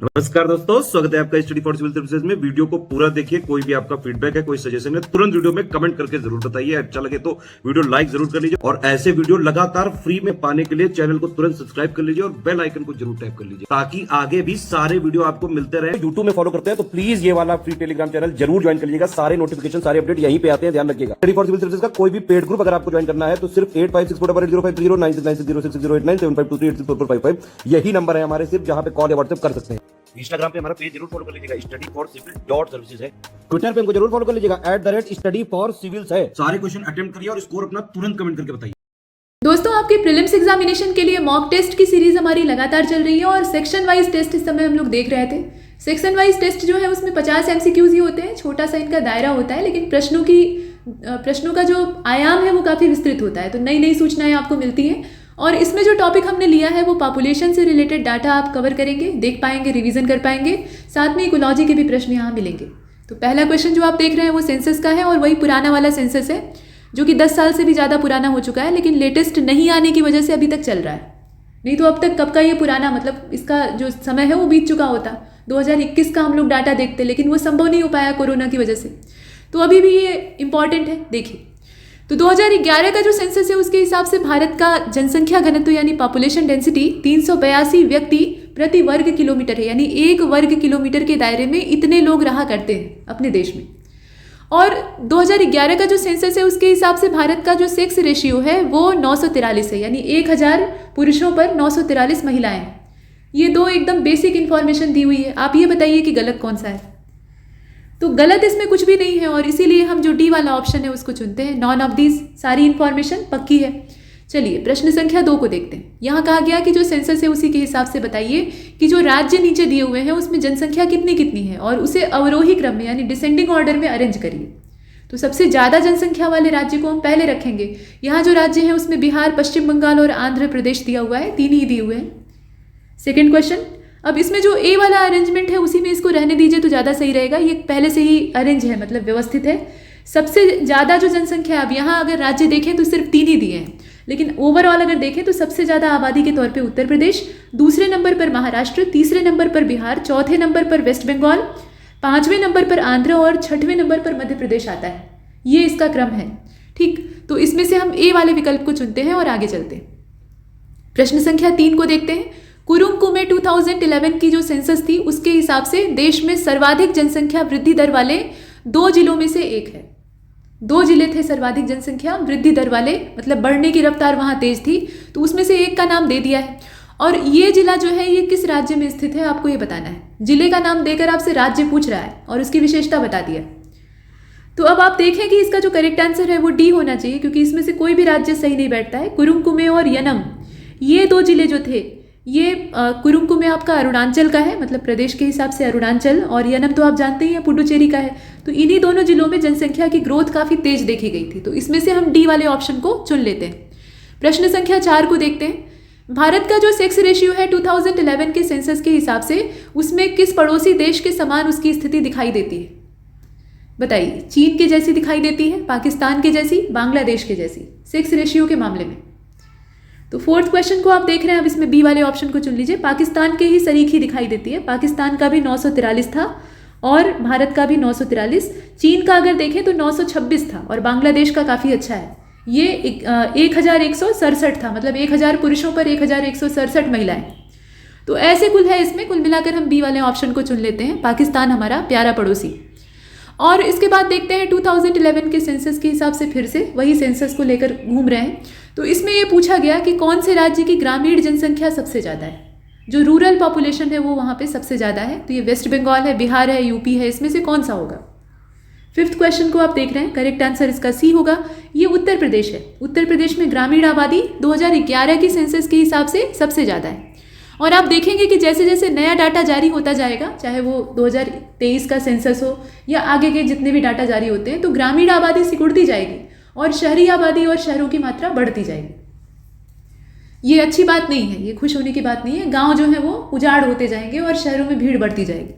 नमस्कार दोस्तों, स्वागत है आपका स्टडी फॉर सिविल सर्विसेज में। वीडियो को पूरा देखिए। कोई भी आपका फीडबैक है, कोई सजेशन है, तुरंत वीडियो में कमेंट करके जरूर बताइए। अच्छा लगे तो वीडियो लाइक जरूर कर लीजिए और ऐसे वीडियो लगातार फ्री में पाने के लिए चैनल को तुरंत सब्सक्राइब कर लीजिए और बेल आइकन को जरूर टैप कर लीजिए ताकि आगे भी सारे वीडियो आपको मिलते रहे। यूट्यूब में फॉलो करते हैं तो प्लीज ये वाला फ्री टेलीग्राम चैनल जरूर ज्वाइन कर लीजिएगा। सारे नोटिफिकेशन, सारे अपडेट यहीं पे आते हैं, ध्यान रखिएगा। स्टडी फॉर सिविल सर्विसेज का कोई भी पेड ग्रुप अगर आपको ज्वाइन करना है तो सिर्फ 856480560606097523860445 यही नंबर है हमारे, सिर्फ जहां पे कॉल या व्हाट्सएप कर सकते हैं। इंस्टाग्राम पे हमारा पेज जरूर फॉलो कर लीजिएगा, स्टडी फॉर सिविल .सर्विसेज है। ट्विटर पे हमको जरूर फॉलो कर लीजिएगा, @study for civils है। सारे क्वेश्चन अटेम्प्ट करिए और स्कोर अपना तुरंत कमेंट करके बताइए। दोस्तों, आपके प्रीलिम्स एग्जामिनेशन के लिए मॉक टेस्ट की सीरीज हमारी लगातार चल रही है और सेक्शन वाइज टेस्ट इस समय हम लोग देख रहे थे। सेक्शन वाइज टेस्ट जो है उसमें 50 MCQs ही होते हैं, छोटा सा इनका दायरा होता है, लेकिन प्रश्नों का जो आयाम है वो काफ़ी विस्तृत होता है। तो नई नई सूचनाएं आपको मिलती हैं और इसमें जो टॉपिक हमने लिया है वो पॉपुलेशन से रिलेटेड डाटा आप कवर करेंगे, देख पाएंगे, रिवीजन कर पाएंगे, साथ में इकोलॉजी के भी प्रश्न यहाँ मिलेंगे। तो पहला क्वेश्चन जो आप देख रहे हैं वो सेंसस का है और वही पुराना वाला सेंसस है जो कि 10 साल से भी ज़्यादा पुराना हो चुका है, लेकिन लेटेस्ट नहीं आने की वजह से अभी तक चल रहा है। नहीं तो अब तक कब का ये पुराना, मतलब इसका जो समय है वो बीत चुका होता। 2021 का हम लोग डाटा देखते, लेकिन वो संभव नहीं हो पाया कोरोना की वजह से। तो अभी भी ये इंपॉर्टेंट है, देखिए। तो 2011 का जो सेंसस है उसके हिसाब से भारत का जनसंख्या घनत्व यानी पॉपुलेशन डेंसिटी 382 व्यक्ति प्रति वर्ग किलोमीटर है, यानी 1 वर्ग किलोमीटर के दायरे में इतने लोग रहा करते हैं अपने देश में। और 2011 का जो सेंसस है उसके हिसाब से भारत का जो सेक्स रेशियो है वो 943 है, यानी 1000 पुरुषों पर 943 महिलाएं हैं। ये दो एकदम बेसिक इंफॉर्मेशन दी हुई है। आप ये बताइए कि गलत कौन सा है। तो गलत इसमें कुछ भी नहीं है और इसीलिए हम जो डी वाला ऑप्शन है उसको चुनते हैं। नॉन ऑफ दीज, सारी इंफॉर्मेशन पक्की है। चलिए प्रश्न संख्या 2 को देखते हैं। यहाँ कहा गया कि जो सेंसस है उसी के हिसाब से बताइए कि जो राज्य नीचे दिए हुए हैं उसमें जनसंख्या कितनी है और उसे अवरोही क्रम में यानी डिसेंडिंग ऑर्डर में अरेंज करिए। तो सबसे ज़्यादा जनसंख्या वाले राज्य को हम पहले रखेंगे। यहाँ जो राज्य हैं उसमें बिहार, पश्चिम बंगाल और आंध्र प्रदेश दिया हुआ है, 3 ही दिए हुए हैं। सेकेंड क्वेश्चन, अब इसमें जो ए वाला अरेंजमेंट है उसी में इसको रहने दीजिए तो ज़्यादा सही रहेगा। ये पहले से ही अरेंज है, मतलब व्यवस्थित है। सबसे ज़्यादा जो जनसंख्या है, अब यहाँ अगर राज्य देखें तो सिर्फ 3 ही दिए हैं, लेकिन ओवरऑल अगर देखें तो सबसे ज़्यादा आबादी के तौर पे उत्तर प्रदेश, दूसरे नंबर पर महाराष्ट्र, तीसरे नंबर पर बिहार, चौथे नंबर पर वेस्ट बंगाल, 5वें नंबर पर आंध्र और 6वें नंबर पर मध्य प्रदेश आता है। ये इसका क्रम है, ठीक। तो इसमें से हम ए वाले विकल्प को चुनते हैं और आगे चलते हैं। प्रश्न संख्या 3 को देखते हैं। कुरुंग-कुमे 2011 की जो सेंसस थी उसके हिसाब से देश में सर्वाधिक जनसंख्या वृद्धि दर वाले 2 जिलों में से एक है। 2 जिले थे सर्वाधिक जनसंख्या वृद्धि दर वाले, मतलब बढ़ने की रफ्तार वहाँ तेज थी, तो उसमें से एक का नाम दे दिया है। और ये जिला जो है ये किस राज्य में स्थित है आपको ये बताना है। जिले का नाम देकर आपसे राज्य पूछ रहा है और उसकी विशेषता बता दिया। तो अब आप देखें कि इसका जो करेक्ट आंसर है वो डी होना चाहिए, क्योंकि इसमें से कोई भी राज्य सही नहीं बैठता है। कुरुंग-कुमे और यनम, ये 2 जिले जो थे, ये कुरुंग-कुमे आपका अरुणाचल का है, मतलब प्रदेश के हिसाब से अरुणाचल, और यनम तो आप जानते ही हैं पुडुचेरी का है। तो इन्हीं दोनों जिलों में जनसंख्या की ग्रोथ काफ़ी तेज देखी गई थी। तो इसमें से हम डी वाले ऑप्शन को चुन लेते हैं। प्रश्न संख्या 4 को देखते हैं। भारत का जो सेक्स रेशियो है 2011 के सेंसस के हिसाब से उसमें किस पड़ोसी देश के समान उसकी स्थिति दिखाई देती है बताइए। चीन के जैसी दिखाई देती है, पाकिस्तान के जैसी, बांग्लादेश के जैसी, सेक्स रेशियो के मामले में। तो 4th क्वेश्चन को आप देख रहे हैं, अब इसमें बी वाले ऑप्शन को चुन लीजिए। पाकिस्तान के ही सरीख ही दिखाई देती है। पाकिस्तान का भी 943 था और भारत का भी 943। चीन का अगर देखें तो 926 था और बांग्लादेश का काफ़ी अच्छा है, ये 1167 था, मतलब 1000 पुरुषों पर 1167 महिलाएं। तो ऐसे कुल है इसमें, कुल मिलाकर हम बी वाले ऑप्शन को चुन लेते हैं, पाकिस्तान हमारा प्यारा पड़ोसी। और इसके बाद देखते हैं 2011 के सेंसस के हिसाब से फिर से वही सेंसस को लेकर घूम रहे हैं। तो इसमें ये पूछा गया कि कौन से राज्य की ग्रामीण जनसंख्या सबसे ज़्यादा है, जो रूरल पॉपुलेशन है वो वहाँ पे सबसे ज़्यादा है। तो ये वेस्ट बंगाल है, बिहार है, यूपी है, इसमें से कौन सा होगा। 5th क्वेश्चन को आप देख रहे हैं, करेक्ट आंसर इसका सी होगा। ये उत्तर प्रदेश है। उत्तर प्रदेश में ग्रामीण आबादी 2011 की सेंसस के हिसाब से सबसे ज़्यादा है। और आप देखेंगे कि जैसे जैसे नया डाटा जारी होता जाएगा, चाहे वो 2023 का सेंसस हो या आगे के जितने भी डाटा जारी होते हैं, तो ग्रामीण आबादी सिकुड़ती जाएगी और शहरी आबादी और शहरों की मात्रा बढ़ती जाएगी। ये अच्छी बात नहीं है, ये खुश होने की बात नहीं है। गांव जो है वो उजाड़ होते जाएंगे और शहरों में भीड़ बढ़ती जाएगी।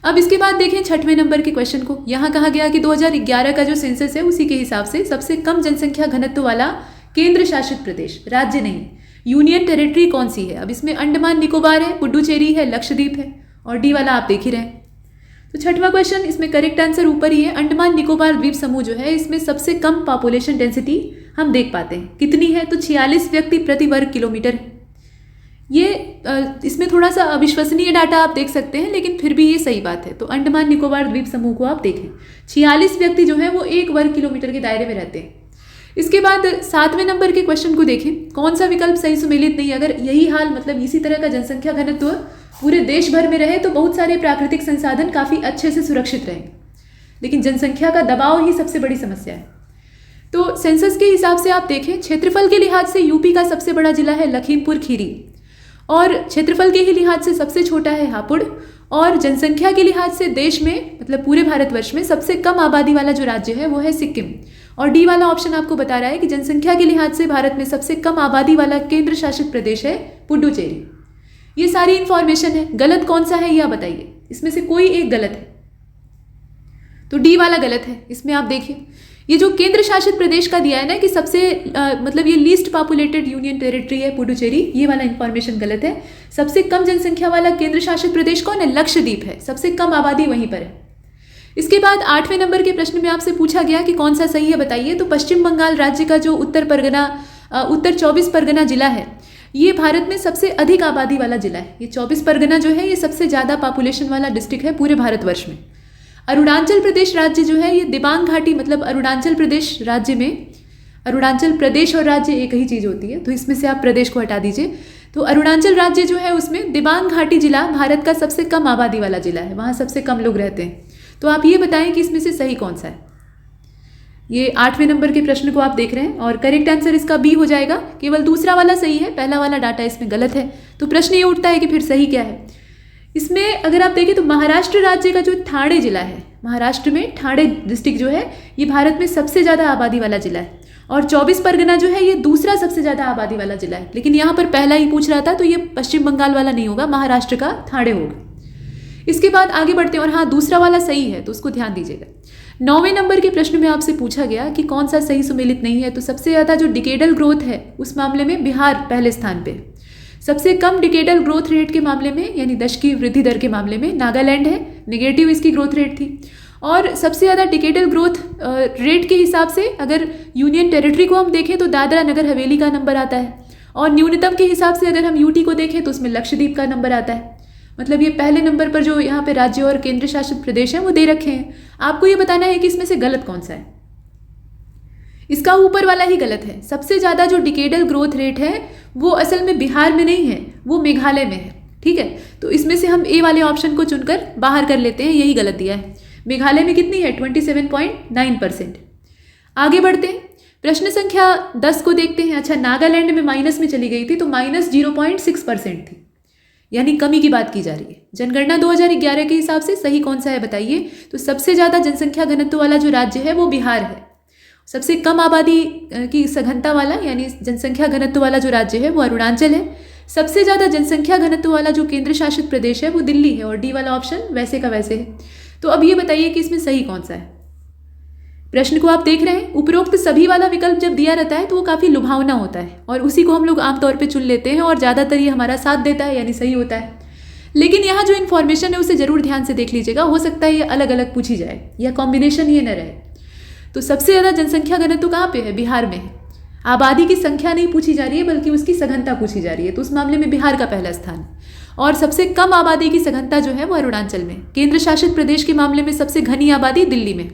अब इसके बाद देखें 6वें नंबर के क्वेश्चन को। यहाँ कहा गया कि 2011 का जो सेंसस है उसी के हिसाब से सबसे कम जनसंख्या घनत्व वाला केंद्र शासित प्रदेश, राज्य नहीं, यूनियन टेरिटरी कौन सी है। अब इसमें अंडमान निकोबार है, पुडुचेरी है, लक्षद्वीप है और डी वाला आप देख ही रहे हैं। तो छठवां क्वेश्चन, इसमें करेक्ट आंसर ऊपर ही है। अंडमान निकोबार द्वीप समूह जो है इसमें सबसे कम पॉपुलेशन डेंसिटी हम देख पाते हैं। कितनी है? तो 46 व्यक्ति प्रति वर्ग किलोमीटर है। ये इसमें थोड़ा सा अविश्वसनीय डाटा आप देख सकते हैं, लेकिन फिर भी ये सही बात है। तो अंडमान निकोबार द्वीप समूह को आप देखें, 46 व्यक्ति जो है वो 1 वर्ग किलोमीटर के दायरे में रहते हैं। इसके बाद 7वें नंबर के क्वेश्चन को देखें, कौन सा विकल्प सही सुमेलित नहीं है। अगर यही हाल मतलब इसी तरह का जनसंख्या घनत्व पूरे देश भर में रहे तो बहुत सारे प्राकृतिक संसाधन काफ़ी अच्छे से सुरक्षित रहेंगे, लेकिन जनसंख्या का दबाव ही सबसे बड़ी समस्या है। तो सेंसस के हिसाब से आप देखें, क्षेत्रफल के लिहाज से यूपी का सबसे बड़ा जिला है लखीमपुर खीरी, और क्षेत्रफल के ही लिहाज से सबसे छोटा है हापुड़, और जनसंख्या के लिहाज से देश में मतलब पूरे भारतवर्ष में सबसे कम आबादी वाला जो राज्य है वो है सिक्किम। और डी वाला ऑप्शन आपको बता रहा है कि जनसंख्या के लिहाज से भारत में सबसे कम आबादी वाला केंद्र शासित प्रदेश है पुडुचेरी। ये सारी इंफॉर्मेशन है, गलत कौन सा है ये आप बताइए, इसमें से कोई एक गलत है। तो डी वाला गलत है। इसमें आप देखिए, ये जो केंद्र शासित प्रदेश का दिया है ना कि सबसे मतलब ये लीस्ट पॉपुलेटेड यूनियन टेरिटरी है पुडुचेरी, ये वाला इंफॉर्मेशन गलत है। सबसे कम जनसंख्या वाला केंद्र शासित प्रदेश कौन है? लक्षद्वीप है, सबसे कम आबादी वहीं पर है। इसके बाद 8वें नंबर के प्रश्न में आपसे पूछा गया कि कौन सा सही है बताइए। तो पश्चिम बंगाल राज्य का जो उत्तर 24 परगना जिला है, ये भारत में सबसे अधिक आबादी वाला जिला है। ये 24 परगना जो है ये सबसे ज़्यादा पॉपुलेशन वाला डिस्ट्रिक्ट है पूरे भारतवर्ष में। अरुणाचल प्रदेश राज्य जो है ये दिबांग घाटी मतलब अरुणाचल प्रदेश राज्य में, अरुणाचल प्रदेश और राज्य एक ही चीज़ होती है, तो इसमें से आप प्रदेश को हटा दीजिए। तो अरुणाचल राज्य जो है उसमें दिबांग घाटी जिला भारत का सबसे कम आबादी वाला जिला है, वहाँ सबसे कम लोग रहते हैं। तो आप ये बताएं कि इसमें से सही कौन सा है। ये 8वें नंबर के प्रश्न को आप देख रहे हैं और करेक्ट आंसर इसका बी हो जाएगा। केवल दूसरा वाला सही है, पहला वाला डाटा इसमें गलत है। तो प्रश्न ये उठता है कि फिर सही क्या है। इसमें अगर आप देखें तो महाराष्ट्र राज्य का जो ठाणे जिला है, महाराष्ट्र में ठाणे डिस्ट्रिक्ट जो है ये भारत में सबसे ज़्यादा आबादी वाला जिला है, और 24 परगना जो है ये दूसरा सबसे ज़्यादा आबादी वाला जिला है। लेकिन यहाँ पर पहला ही पूछ रहा था तो ये पश्चिम बंगाल वाला नहीं होगा, महाराष्ट्र का ठाणे होगा। इसके बाद आगे बढ़ते हैं, और हाँ दूसरा वाला सही है तो उसको ध्यान दीजिएगा। 9वें नंबर के प्रश्न में आपसे पूछा गया कि कौन सा सही सुमेलित नहीं है। तो सबसे ज़्यादा जो डिकेडल ग्रोथ है उस मामले में बिहार पहले स्थान पे, सबसे कम डिकेडल ग्रोथ रेट के मामले में यानी दशकीय वृद्धि दर के मामले में नागालैंड है, नेगेटिव इसकी ग्रोथ रेट थी। और सबसे ज़्यादा डिकेडल ग्रोथ रेट के हिसाब से अगर यूनियन टेरिटरी को हम देखें तो दादरा नगर हवेली का नंबर आता है, और न्यूनतम के हिसाब से अगर हम यूटी को देखें तो उसमें लक्षद्वीप का नंबर आता है। मतलब ये पहले नंबर पर जो यहाँ पे राज्य और केंद्र शासित प्रदेश हैं वो दे रखे हैं। आपको ये बताना है कि इसमें से गलत कौन सा है। इसका ऊपर वाला ही गलत है। सबसे ज़्यादा जो डिकेडल ग्रोथ रेट है वो असल में बिहार में नहीं है, वो मेघालय में है। ठीक है, तो इसमें से हम ए वाले ऑप्शन को चुनकर बाहर कर लेते हैं, यही गलत दिया है। मेघालय में कितनी है? 27.9%। आगे बढ़ते हैं, प्रश्न संख्या 10 को देखते हैं। अच्छा, नागालैंड में माइनस में चली गई थी तो -0.6% थी, यानी कमी की बात की जा रही है। जनगणना 2011 के हिसाब से सही कौन सा है बताइए। तो सबसे ज़्यादा जनसंख्या घनत्व वाला जो राज्य है वो बिहार है। सबसे कम आबादी की सघनता वाला यानी जनसंख्या घनत्व वाला जो राज्य है वो अरुणाचल है। सबसे ज़्यादा जनसंख्या घनत्व वाला जो केंद्र शासित प्रदेश है वो दिल्ली है, और डी वाला ऑप्शन वैसे का वैसे है। तो अब ये बताइए कि इसमें सही कौन सा है। प्रश्न को आप देख रहे हैं, उपरोक्त सभी वाला विकल्प जब दिया रहता है तो वो काफ़ी लुभावना होता है और उसी को हम लोग आमतौर पे चुन लेते हैं और ज़्यादातर ये हमारा साथ देता है यानी सही होता है। लेकिन यहाँ जो इन्फॉर्मेशन है उसे ज़रूर ध्यान से देख लीजिएगा, हो सकता है ये अलग अलग पूछी जाए या कॉम्बिनेशन ये न रहे। तो सबसे ज़्यादा जनसंख्या घनत्व कहाँ पे है? बिहार में है। आबादी की संख्या नहीं पूछी जा रही है बल्कि उसकी सघनता पूछी जा रही है, तो उस मामले में बिहार का पहला स्थान। और सबसे कम आबादी की सघनता जो है वो अरुणाचल में। केंद्र शासित प्रदेश के मामले में सबसे घनी आबादी दिल्ली में।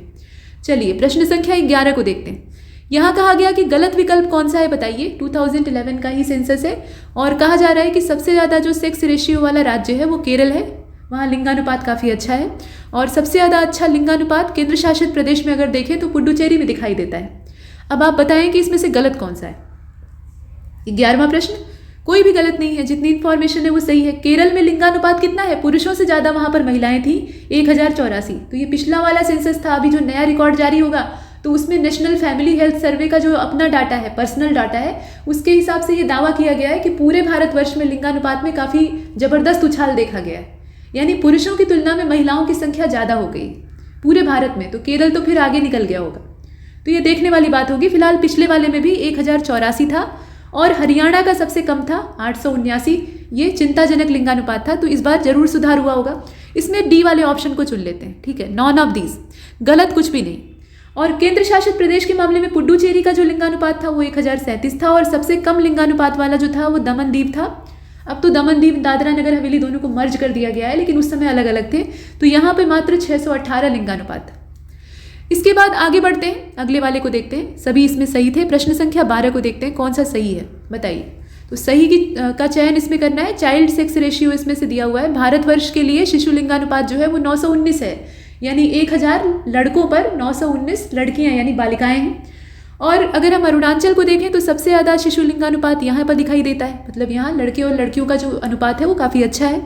चलिए प्रश्न संख्या 11 को देखते हैं। यहाँ कहा गया कि गलत विकल्प कौन सा है बताइए। 2011 का ही सेंसस है और कहा जा रहा है कि सबसे ज़्यादा जो सेक्स रेशियो वाला राज्य है वो केरल है, वहाँ लिंगानुपात काफ़ी अच्छा है। और सबसे ज़्यादा अच्छा लिंगानुपात केंद्र शासित प्रदेश में अगर देखें तो पुडुचेरी में दिखाई देता है। अब आप बताएं कि इसमें से गलत कौन सा है। 11वां प्रश्न, कोई भी गलत नहीं है, जितनी इन्फॉर्मेशन है वो सही है। केरल में लिंगानुपात कितना है? पुरुषों से ज़्यादा वहाँ पर महिलाएं थी, 1084। तो ये पिछला वाला सेंसस था, अभी जो नया रिकॉर्ड जारी होगा तो उसमें नेशनल फैमिली हेल्थ सर्वे का जो अपना डाटा है, पर्सनल डाटा है, उसके हिसाब से ये दावा किया गया है कि पूरे भारतवर्ष में लिंगानुपात में काफ़ी ज़बरदस्त उछाल देखा गया है, यानी पुरुषों की तुलना में महिलाओं की संख्या ज़्यादा हो गई पूरे भारत में। तो केरल तो फिर आगे निकल गया होगा, तो ये देखने वाली बात होगी। फिलहाल पिछले वाले में भी 1084 था और हरियाणा का सबसे कम था 879, ये चिंताजनक लिंगानुपात था, तो इस बार जरूर सुधार हुआ होगा। इसमें डी वाले ऑप्शन को चुन लेते हैं, ठीक है, नॉन ऑफ दीज, गलत कुछ भी नहीं। और केंद्र शासित प्रदेश के मामले में पुडुचेरी का जो लिंगानुपात था वो 1037 था, और सबसे कम लिंगानुपात वाला जो था वो दमन दीव था। अब तो दमन दीव, दादरा नगर हवेली दोनों को मर्ज कर दिया गया है, लेकिन उस समय अलग अलग थे, तो यहाँ पे मात्र 618 लिंगानुपात था। इसके बाद आगे बढ़ते हैं, अगले वाले को देखते हैं, सभी इसमें सही थे। प्रश्न संख्या 12 को देखते हैं, कौन सा सही है बताइए। तो सही का चयन इसमें करना है। चाइल्ड सेक्स रेशियो इसमें से दिया हुआ है, भारतवर्ष के लिए शिशु लिंगानुपात जो है वो 919 है, यानी 1000 लड़कों पर 919 लड़कियां यानी बालिकाएं हैं। और अगर हम अरुणाचल को देखें तो सबसे ज़्यादा शिशु लिंगानुपात यहाँ पर दिखाई देता है, मतलब यहाँ लड़के और लड़कियों का जो अनुपात है वो काफ़ी अच्छा है।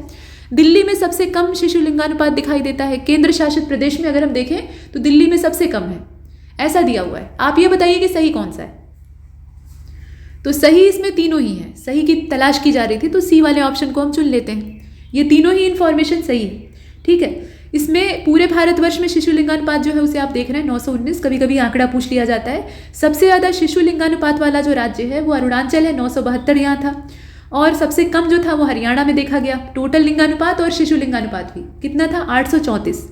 दिल्ली में सबसे कम शिशु लिंगानुपात दिखाई देता है। केंद्र शासित प्रदेश में अगर हम देखें तो दिल्ली में सबसे कम है, ऐसा दिया हुआ है। आप ये बताइए कि सही कौन सा है। तो सही इसमें तीनों ही है, सही की तलाश की जा रही थी, तो सी वाले ऑप्शन को हम चुन लेते हैं। ये तीनों ही इन्फॉर्मेशन सही है, ठीक है। इसमें पूरे भारतवर्ष में शिशु लिंगानुपात जो है उसे आप देख रहे हैं 919, कभी कभी आंकड़ा पूछ लिया जाता है। सबसे ज़्यादा शिशु लिंगानुपात वाला जो राज्य है वो अरुणाचल है, 972 यहाँ था, और सबसे कम जो था वो हरियाणा में देखा गया। टोटल लिंगानुपात और शिशु लिंगानुपात भी कितना था, 834।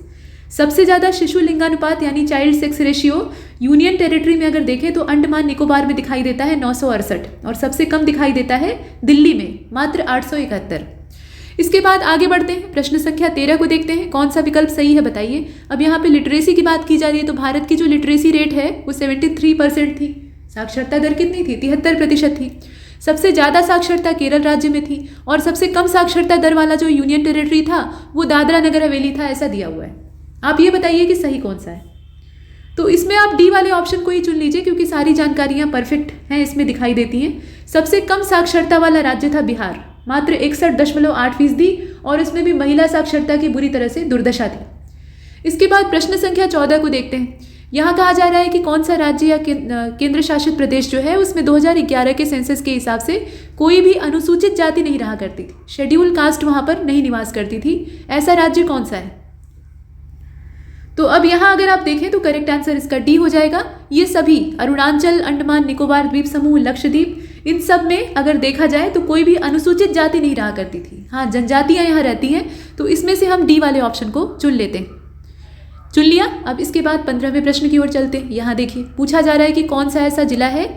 सबसे ज़्यादा शिशु लिंगानुपात यानी child sex ratio union territory में अगर देखें तो अंडमान निकोबार में दिखाई देता है 968, और सबसे कम दिखाई देता है दिल्ली में, मात्र 871। इसके बाद आगे बढ़ते हैं, प्रश्न संख्या 13 को देखते हैं, कौन सा विकल्प सही है बताइए। अब यहाँ पे लिटरेसी की बात की जा रही है, तो भारत की जो लिटरेसी रेट है वो 73% थी। साक्षरता दर कितनी थी, 73% थी। सबसे ज़्यादा साक्षरता केरल राज्य में थी, और सबसे कम साक्षरता दर वाला जो यूनियन टेरिटरी था वो दादरा नगर हवेली था, ऐसा दिया हुआ है। आप ये बताइए कि सही कौन सा है। तो इसमें आप डी वाले ऑप्शन को ही चुन लीजिए, क्योंकि सारी जानकारियाँ परफेक्ट हैं, इसमें दिखाई देती हैं। सबसे कम साक्षरता वाला राज्य था बिहार, मात्र 61.8%, और इसमें भी महिला साक्षरता की बुरी तरह से दुर्दशा थी। इसके बाद प्रश्न संख्या 14 को देखते हैं। यहाँ कहा जा रहा है कि कौन सा राज्य या केंद्र शासित प्रदेश जो है उसमें 2011 के सेंसस के हिसाब से कोई भी अनुसूचित जाति नहीं रहा करती थी, शेड्यूल कास्ट वहाँ पर नहीं निवास करती थी। ऐसा राज्य कौन सा है। तो अब यहाँ अगर आप देखें तो करेक्ट आंसर इसका डी हो जाएगा। ये सभी अरुणाचल, अंडमान निकोबार द्वीप समूह, लक्षद्वीप, इन सब में अगर देखा जाए तो कोई भी अनुसूचित जाति नहीं रहा करती थी। हाँ, जनजातियाँ यहाँ रहती हैं, तो इसमें से हम डी वाले ऑप्शन को चुन लेते हैं। चुन लिया। अब इसके बाद 15वें प्रश्न की ओर चलते हैं। यहाँ देखिए, पूछा जा रहा है कि कौन सा ऐसा जिला है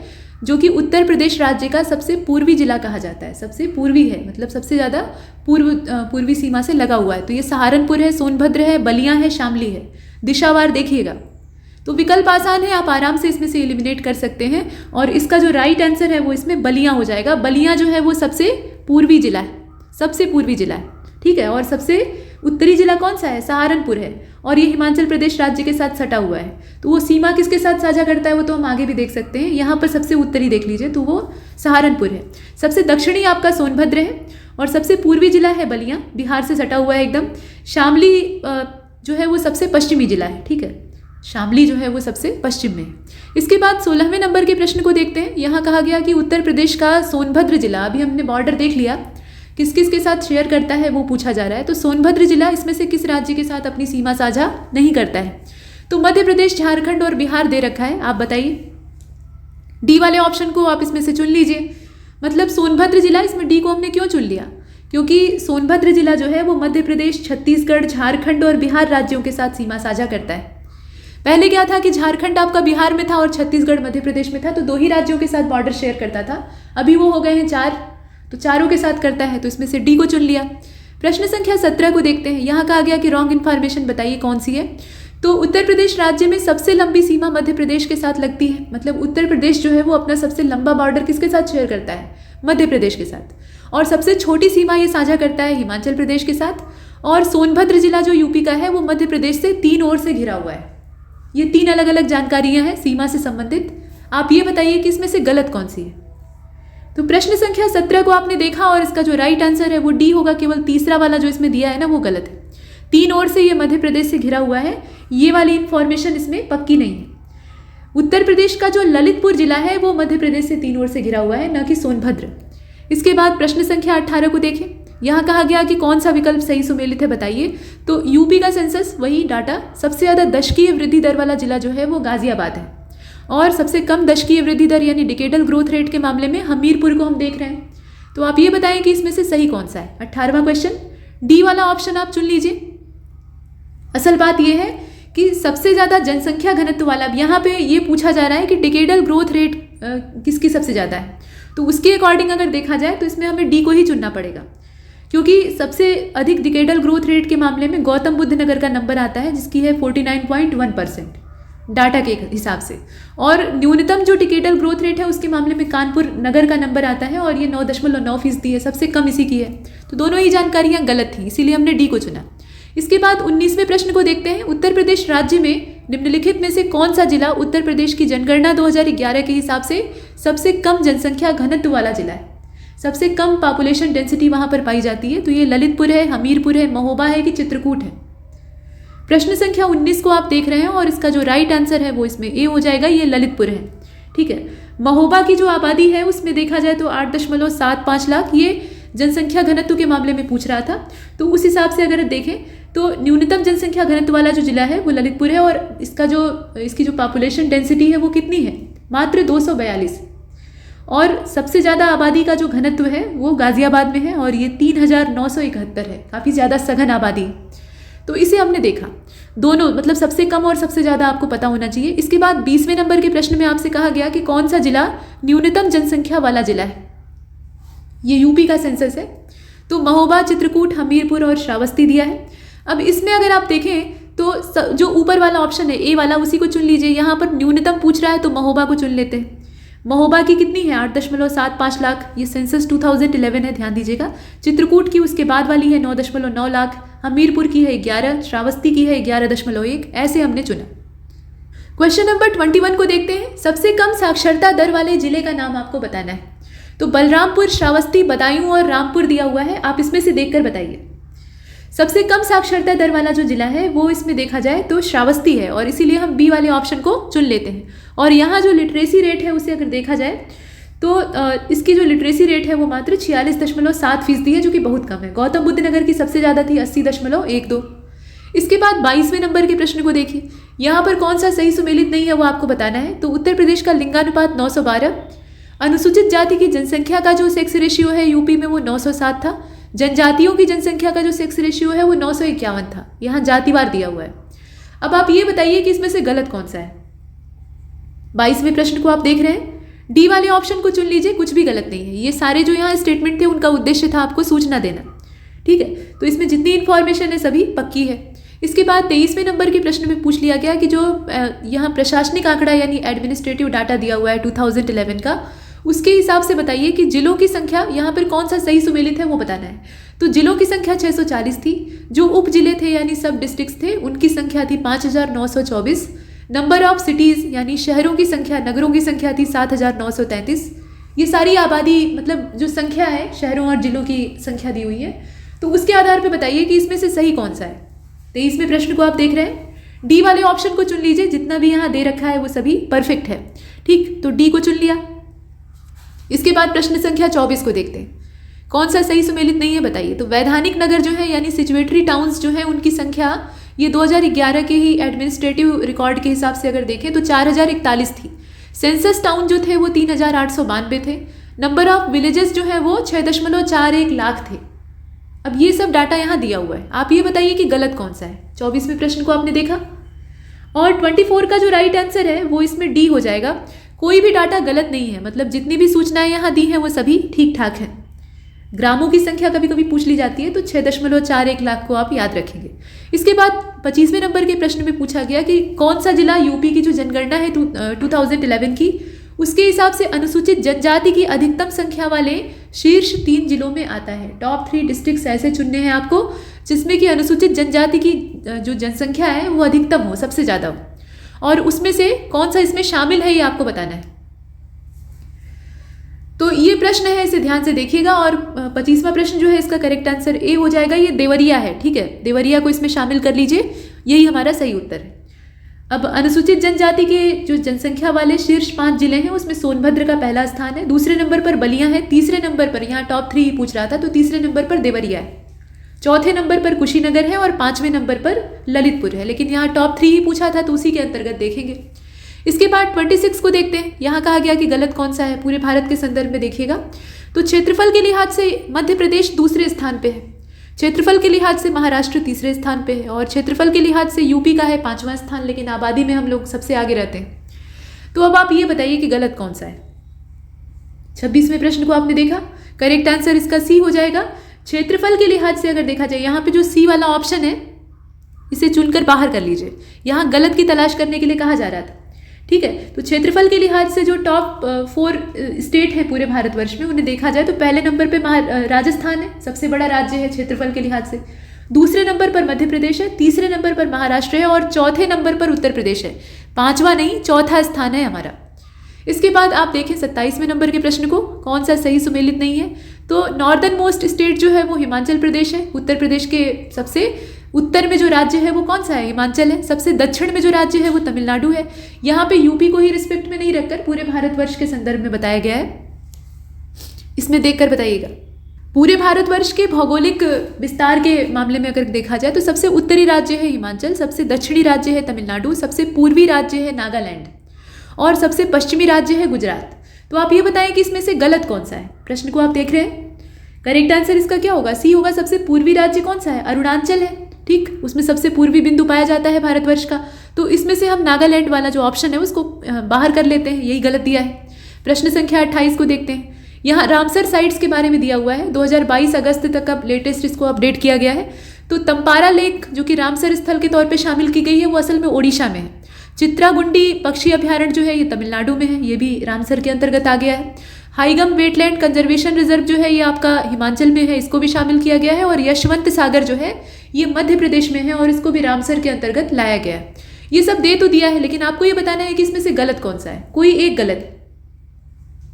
जो कि उत्तर प्रदेश राज्य का सबसे पूर्वी जिला कहा जाता है। सबसे पूर्वी है, मतलब सबसे ज़्यादा पूर्वी सीमा से लगा हुआ है। तो ये सहारनपुर है, सोनभद्र है, बलिया है, शामली है। दिशावार देखिएगा। तो विकल्प आसान है, आप आराम से इसमें से एलिमिनेट कर सकते हैं, और इसका जो राइट आंसर है वो इसमें बलिया हो जाएगा। बलिया जो है वो सबसे पूर्वी जिला है, सबसे पूर्वी जिला है, ठीक है। और सबसे उत्तरी जिला कौन सा है, सहारनपुर है, और ये हिमाचल प्रदेश राज्य के साथ सटा हुआ है। तो वो सीमा किसके साथ साझा करता है वो तो हम आगे भी देख सकते हैं। यहाँ पर सबसे उत्तरी देख लीजिए तो वो सहारनपुर है। सबसे दक्षिणी आपका सोनभद्र है, और सबसे पूर्वी जिला है बलिया, बिहार से सटा हुआ है एकदम। शामली जो है वो सबसे पश्चिमी जिला है, ठीक है। शामली जो है वो सबसे पश्चिम में है। इसके बाद 16वें नंबर के प्रश्न को देखते हैं। यहाँ कहा गया कि उत्तर प्रदेश का सोनभद्र जिला, अभी हमने बॉर्डर देख लिया, किस किस के साथ शेयर करता है वो पूछा जा रहा है। तो सोनभद्र जिला इसमें से किस राज्य के साथ अपनी सीमा साझा नहीं करता है। तो मध्य प्रदेश, झारखंड और बिहार दे रखा है, आप बताइए। डी वाले ऑप्शन को आप इसमें से चुन लीजिए। मतलब सोनभद्र जिला, इसमें डी को हमने क्यों चुन लिया, क्योंकि सोनभद्र जिला जो है वो मध्य प्रदेश, छत्तीसगढ़, झारखंड और बिहार राज्यों के साथ सीमा साझा करता है। पहले क्या था कि झारखंड आपका बिहार में था और छत्तीसगढ़ मध्य प्रदेश में था, तो 2 ही राज्यों के साथ बॉर्डर शेयर करता था। अभी वो हो गए हैं 4, तो चारों के साथ करता है, तो इसमें से डी को चुन लिया। प्रश्न संख्या 17 को देखते हैं। यहाँ कहा गया कि रॉन्ग इन्फॉर्मेशन बताइए कौन सी है। तो उत्तर प्रदेश राज्य में सबसे लंबी सीमा मध्य प्रदेश के साथ लगती है। मतलब उत्तर प्रदेश जो है वो अपना सबसे लंबा बॉर्डर किसके साथ शेयर करता है, मध्य प्रदेश के साथ। और सबसे छोटी सीमा ये साझा करता है हिमाचल प्रदेश के साथ। और सोनभद्र जिला जो यूपी का है वो मध्य प्रदेश से 3 ओर से घिरा हुआ है। ये 3 अलग अलग जानकारियां हैं सीमा से संबंधित। आप ये बताइए कि इसमें से गलत कौन सी है। तो प्रश्न संख्या 17 को आपने देखा, और इसका जो राइट आंसर है वो डी होगा। केवल तीसरा वाला जो इसमें दिया है ना वो गलत है। 3 ओर से ये मध्य प्रदेश से घिरा हुआ है, ये वाली इन्फॉर्मेशन इसमें पक्की नहीं है। उत्तर प्रदेश का जो ललितपुर जिला है वो मध्य प्रदेश से 3 ओर से घिरा हुआ है, न कि सोनभद्र। इसके बाद प्रश्न संख्या 18 को देखें। यहाँ कहा गया कि कौन सा विकल्प सही सुमेलित है बताइए। तो यूपी का सेंसस वही डाटा, सबसे ज़्यादा दशकीय वृद्धि दर वाला जिला जो है वो गाजियाबाद है, और सबसे कम दशकीय वृद्धि दर यानी डिकेडल ग्रोथ रेट के मामले में हमीरपुर को हम देख रहे हैं। तो आप ये बताएं कि इसमें से सही कौन सा है। 18वां क्वेश्चन, डी वाला ऑप्शन आप चुन लीजिए। असल बात यह है कि सबसे ज़्यादा जनसंख्या घनत्व वाला, अब यहाँ पे ये पूछा जा रहा है कि डिकेडल ग्रोथ रेट किसकी सबसे ज़्यादा है, तो उसके अकॉर्डिंग अगर देखा जाए तो इसमें हमें डी को ही चुनना पड़ेगा, क्योंकि सबसे अधिक डिकेडल ग्रोथ रेट के मामले में गौतम बुद्ध नगर का नंबर आता है, जिसकी है 49.1% डाटा के हिसाब से, और न्यूनतम जो डिकेडल ग्रोथ रेट है उसके मामले में कानपुर नगर का नंबर आता है और ये 9.9% है, सबसे कम इसी की है। तो दोनों ही जानकारियाँ गलत थी, इसीलिए हमने डी को चुना। इसके बाद 19वें प्रश्न को देखते हैं। उत्तर प्रदेश राज्य में निम्नलिखित में से कौन सा जिला उत्तर प्रदेश की जनगणना 2011 के हिसाब से सबसे कम जनसंख्या घनत्व वाला जिला है, सबसे कम पॉपुलेशन डेंसिटी वहां पर पाई जाती है? तो ये ललितपुर है, हमीरपुर है, महोबा है कि चित्रकूट है? प्रश्न संख्या 19 को आप देख रहे हैं और इसका जो राइट आंसर है वो इसमें ए हो जाएगा, ये ललितपुर है। ठीक है, महोबा की जो आबादी है उसमें देखा जाए तो 8.75 लाख, ये जनसंख्या घनत्व के मामले में पूछ रहा था, तो उस हिसाब से अगर देखें तो न्यूनतम जनसंख्या घनत्व वाला जो जिला है वो ललितपुर है, और इसकी जो पॉपुलेशन डेंसिटी है वो कितनी है? मात्र 242। और सबसे ज़्यादा आबादी का जो घनत्व है वो गाजियाबाद में है और ये 3971 है, काफ़ी ज़्यादा सघन आबादी है। तो इसे हमने देखा, दोनों मतलब सबसे कम और सबसे ज़्यादा आपको पता होना चाहिए। इसके बाद 20वें नंबर के प्रश्न में आपसे कहा गया कि कौन सा जिला न्यूनतम जनसंख्या वाला जिला है। ये यूपी का सेंसस है, तो महोबा, चित्रकूट, हमीरपुर और श्रावस्ती दिया है। अब इसमें अगर आप देखें तो जो ऊपर वाला ऑप्शन है ए वाला, उसी को चुन लीजिए। यहाँ पर न्यूनतम पूछ रहा है तो महोबा को चुन लेते हैं। महोबा की कितनी है? 8.75 लाख, ये सेंसस 2011 है, ध्यान दीजिएगा। चित्रकूट की उसके बाद वाली है 9.9 लाख, हमीरपुर की है 11, श्रावस्ती की है 11.1, ऐसे हमने चुना। क्वेश्चन नंबर 21 को देखते हैं। सबसे कम साक्षरता दर वाले जिले का नाम आपको बताना है। तो बलरामपुर, श्रावस्ती, बदायूं और रामपुर दिया हुआ है, आप इसमें से देखकर बताइए। सबसे कम साक्षरता दर वाला जो जिला है वो इसमें देखा जाए तो श्रावस्ती है, और इसीलिए हम बी वाले ऑप्शन को चुन लेते हैं। और यहाँ जो लिटरेसी रेट है उसे अगर देखा जाए तो इसकी जो लिटरेसी रेट है वो मात्र 46.7% है, जो कि बहुत कम है। गौतम बुद्ध नगर की सबसे ज़्यादा थी 80.12। इसके बाद 22वें नंबर के प्रश्न को देखिए। यहाँ पर कौन सा सही सुमेलित नहीं है वो आपको बताना है। तो उत्तर प्रदेश का लिंगानुपात 912, अनुसूचित जाति की जनसंख्या का जो सेक्स रेशियो है यूपी में वो 907 था, जनजातियों की जनसंख्या का जो सेक्स रेशियो है वो 951 था। यहाँ जातिवार दिया हुआ है। अब आप ये बताइए कि इसमें से गलत कौन सा है। 22वें प्रश्न को आप देख रहे हैं, डी वाले ऑप्शन को चुन लीजिए, कुछ भी गलत नहीं है। ये सारे जो यहाँ स्टेटमेंट थे उनका उद्देश्य था आपको सूचना देना, ठीक है। तो इसमें जितनी इन्फॉर्मेशन है सभी पक्की है। इसके बाद 23वें नंबर के प्रश्न में पूछ लिया गया कि जो यहाँ प्रशासनिक आंकड़ा यानी एडमिनिस्ट्रेटिव डाटा दिया हुआ है 2011 का, उसके हिसाब से बताइए कि जिलों की संख्या यहाँ पर कौन सा सही सुमेलित है वो बताना है। तो जिलों की संख्या 640 थी, जो उप जिले थे यानी सब डिस्ट्रिक्ट्स थे उनकी संख्या थी 5924, नंबर ऑफ सिटीज़ यानी शहरों की संख्या, नगरों की संख्या थी 7933। ये सारी आबादी मतलब जो संख्या है शहरों और जिलों की संख्या दी हुई है। तो उसके आधार पर बताइए कि इसमें से सही कौन सा है। 23वें प्रश्न को आप देख रहे हैं, डी वाले ऑप्शन को चुन लीजिए, जितना भी यहाँ दे रखा है वो सभी परफेक्ट है, ठीक। तो डी को चुन लिया। इसके बाद प्रश्न संख्या 24 को देखते हैं, कौन सा सही सुमेलित नहीं है बताइए। तो वैधानिक नगर जो है यानी सिचुएटरी टाउन्स जो है उनकी संख्या ये 2011 के ही एडमिनिस्ट्रेटिव रिकॉर्ड के हिसाब से अगर देखें तो 4041 थी। सेंसस टाउन जो थे वो 3892 थे। नंबर ऑफ विलेजेस जो है वो 6.41 लाख थे। अब ये सब डाटा यहाँ दिया हुआ है, आप ये बताइए कि गलत कौन सा है। 24वें प्रश्न को आपने देखा और 24 का जो राइट आंसर है वो इसमें डी हो जाएगा। कोई भी डाटा गलत नहीं है, मतलब जितनी भी सूचनाएं यहाँ दी हैं वो सभी ठीक ठाक हैं। ग्रामों की संख्या कभी कभी पूछ ली जाती है, तो 6.41 लाख को आप याद रखेंगे। इसके बाद 25वें नंबर के प्रश्न में पूछा गया कि कौन सा जिला यूपी की जो जनगणना है 2011 की, उसके हिसाब से अनुसूचित जनजाति की अधिकतम संख्या वाले शीर्ष 3 जिलों में आता है। टॉप 3 डिस्ट्रिक्ट्स ऐसे चुनने हैं आपको जिसमें कि अनुसूचित जनजाति की जो जनसंख्या है वो अधिकतम हो, सबसे ज़्यादा हो, और उसमें से कौन सा इसमें शामिल है ये आपको बताना है। तो ये प्रश्न है, इसे ध्यान से देखिएगा। और 25वां प्रश्न जो है इसका करेक्ट आंसर ए हो जाएगा, ये देवरिया है, ठीक है। देवरिया को इसमें शामिल कर लीजिए, यही हमारा सही उत्तर है। अब अनुसूचित जनजाति के जो जनसंख्या वाले शीर्ष 5 जिले हैं उसमें सोनभद्र का पहला स्थान है, दूसरे नंबर पर बलिया है, तीसरे नंबर पर, यहाँ टॉप 3 ही पूछ रहा था तो तीसरे नंबर पर देवरिया है, चौथे नंबर पर कुशीनगर है और 5वें नंबर पर ललितपुर है। लेकिन यहाँ टॉप 3 ही पूछा था तो उसी के अंतर्गत देखेंगे। इसके बाद 26 को देखते हैं। यहाँ कहा गया कि गलत कौन सा है, पूरे भारत के संदर्भ में देखिएगा। तो क्षेत्रफल के लिहाज से मध्य प्रदेश दूसरे स्थान पे है, क्षेत्रफल के लिहाज से महाराष्ट्र तीसरे स्थान पे है, और क्षेत्रफल के लिहाज से यूपी का है 5वां स्थान, लेकिन आबादी में हम लोग सबसे आगे रहते हैं। तो अब आप ये बताइए कि गलत कौन सा है। 26वें प्रश्न को आपने देखा, करेक्ट आंसर इसका सी हो जाएगा। क्षेत्रफल के लिहाज से अगर देखा जाए, यहाँ पे जो सी वाला ऑप्शन है इसे चुनकर बाहर कर लीजिए, यहाँ गलत की तलाश करने के लिए कहा जा रहा था, ठीक है। तो क्षेत्रफल के लिहाज से जो टॉप 4 स्टेट है पूरे भारतवर्ष में, उन्हें देखा जाए तो पहले नंबर पे राजस्थान है, सबसे बड़ा राज्य है क्षेत्रफल के लिहाज से। दूसरे नंबर पर मध्य प्रदेश है, तीसरे नंबर पर महाराष्ट्र है, और चौथे नंबर पर उत्तर प्रदेश है। 5वां नहीं, चौथा स्थान है हमारा। इसके बाद आप देखें 27वें नंबर के प्रश्न को, कौन सा सही सुमेलित नहीं है। तो नॉर्दर्न मोस्ट स्टेट जो है वो हिमाचल प्रदेश है, उत्तर प्रदेश के सबसे उत्तर में जो राज्य है वो कौन सा है, हिमाचल है। सबसे दक्षिण में जो राज्य है वो तमिलनाडु है। यहाँ पे यूपी को ही रिस्पेक्ट में नहीं रखकर पूरे भारतवर्ष के संदर्भ में बताया गया है, इसमें देखकर बताइएगा। पूरे भारतवर्ष के भौगोलिक विस्तार के मामले में अगर देखा जाए तो सबसे उत्तरी राज्य है हिमाचल, सबसे दक्षिणी राज्य है तमिलनाडु, सबसे पूर्वी राज्य है नागालैंड, और सबसे पश्चिमी राज्य है गुजरात। तो आप ये बताएं कि इसमें से गलत कौन सा है। प्रश्न को आप देख रहे हैं, करेक्ट आंसर इसका क्या होगा, सी होगा। सबसे पूर्वी राज्य कौन सा है, अरुणाचल है, ठीक, उसमें सबसे पूर्वी बिंदु पाया जाता है भारतवर्ष का। तो इसमें से हम नागालैंड वाला जो ऑप्शन है उसको बाहर कर लेते हैं, यही गलत दिया है। प्रश्न संख्या 28 को देखते हैं। यहाँ रामसर साइट्स के बारे में दिया हुआ है, 2022 अगस्त तक अब लेटेस्ट इसको अपडेट किया गया है। तो तंपारा लेक जो कि रामसर स्थल के तौर पे शामिल की गई है वो असल में ओडिशा में है। चित्रागुंडी पक्षी अभ्यारण्य जो है ये तमिलनाडु में है, ये भी रामसर के अंतर्गत आ गया है। हाईगम वेटलैंड कंजर्वेशन रिजर्व जो है ये आपका हिमाचल में है, इसको भी शामिल किया गया है। और यशवंत सागर जो है ये मध्य प्रदेश में है और इसको भी रामसर के अंतर्गत लाया गया है। ये सब दे तो दिया है, लेकिन आपको ये बताना है कि इसमें से गलत कौन सा है, कोई एक गलत।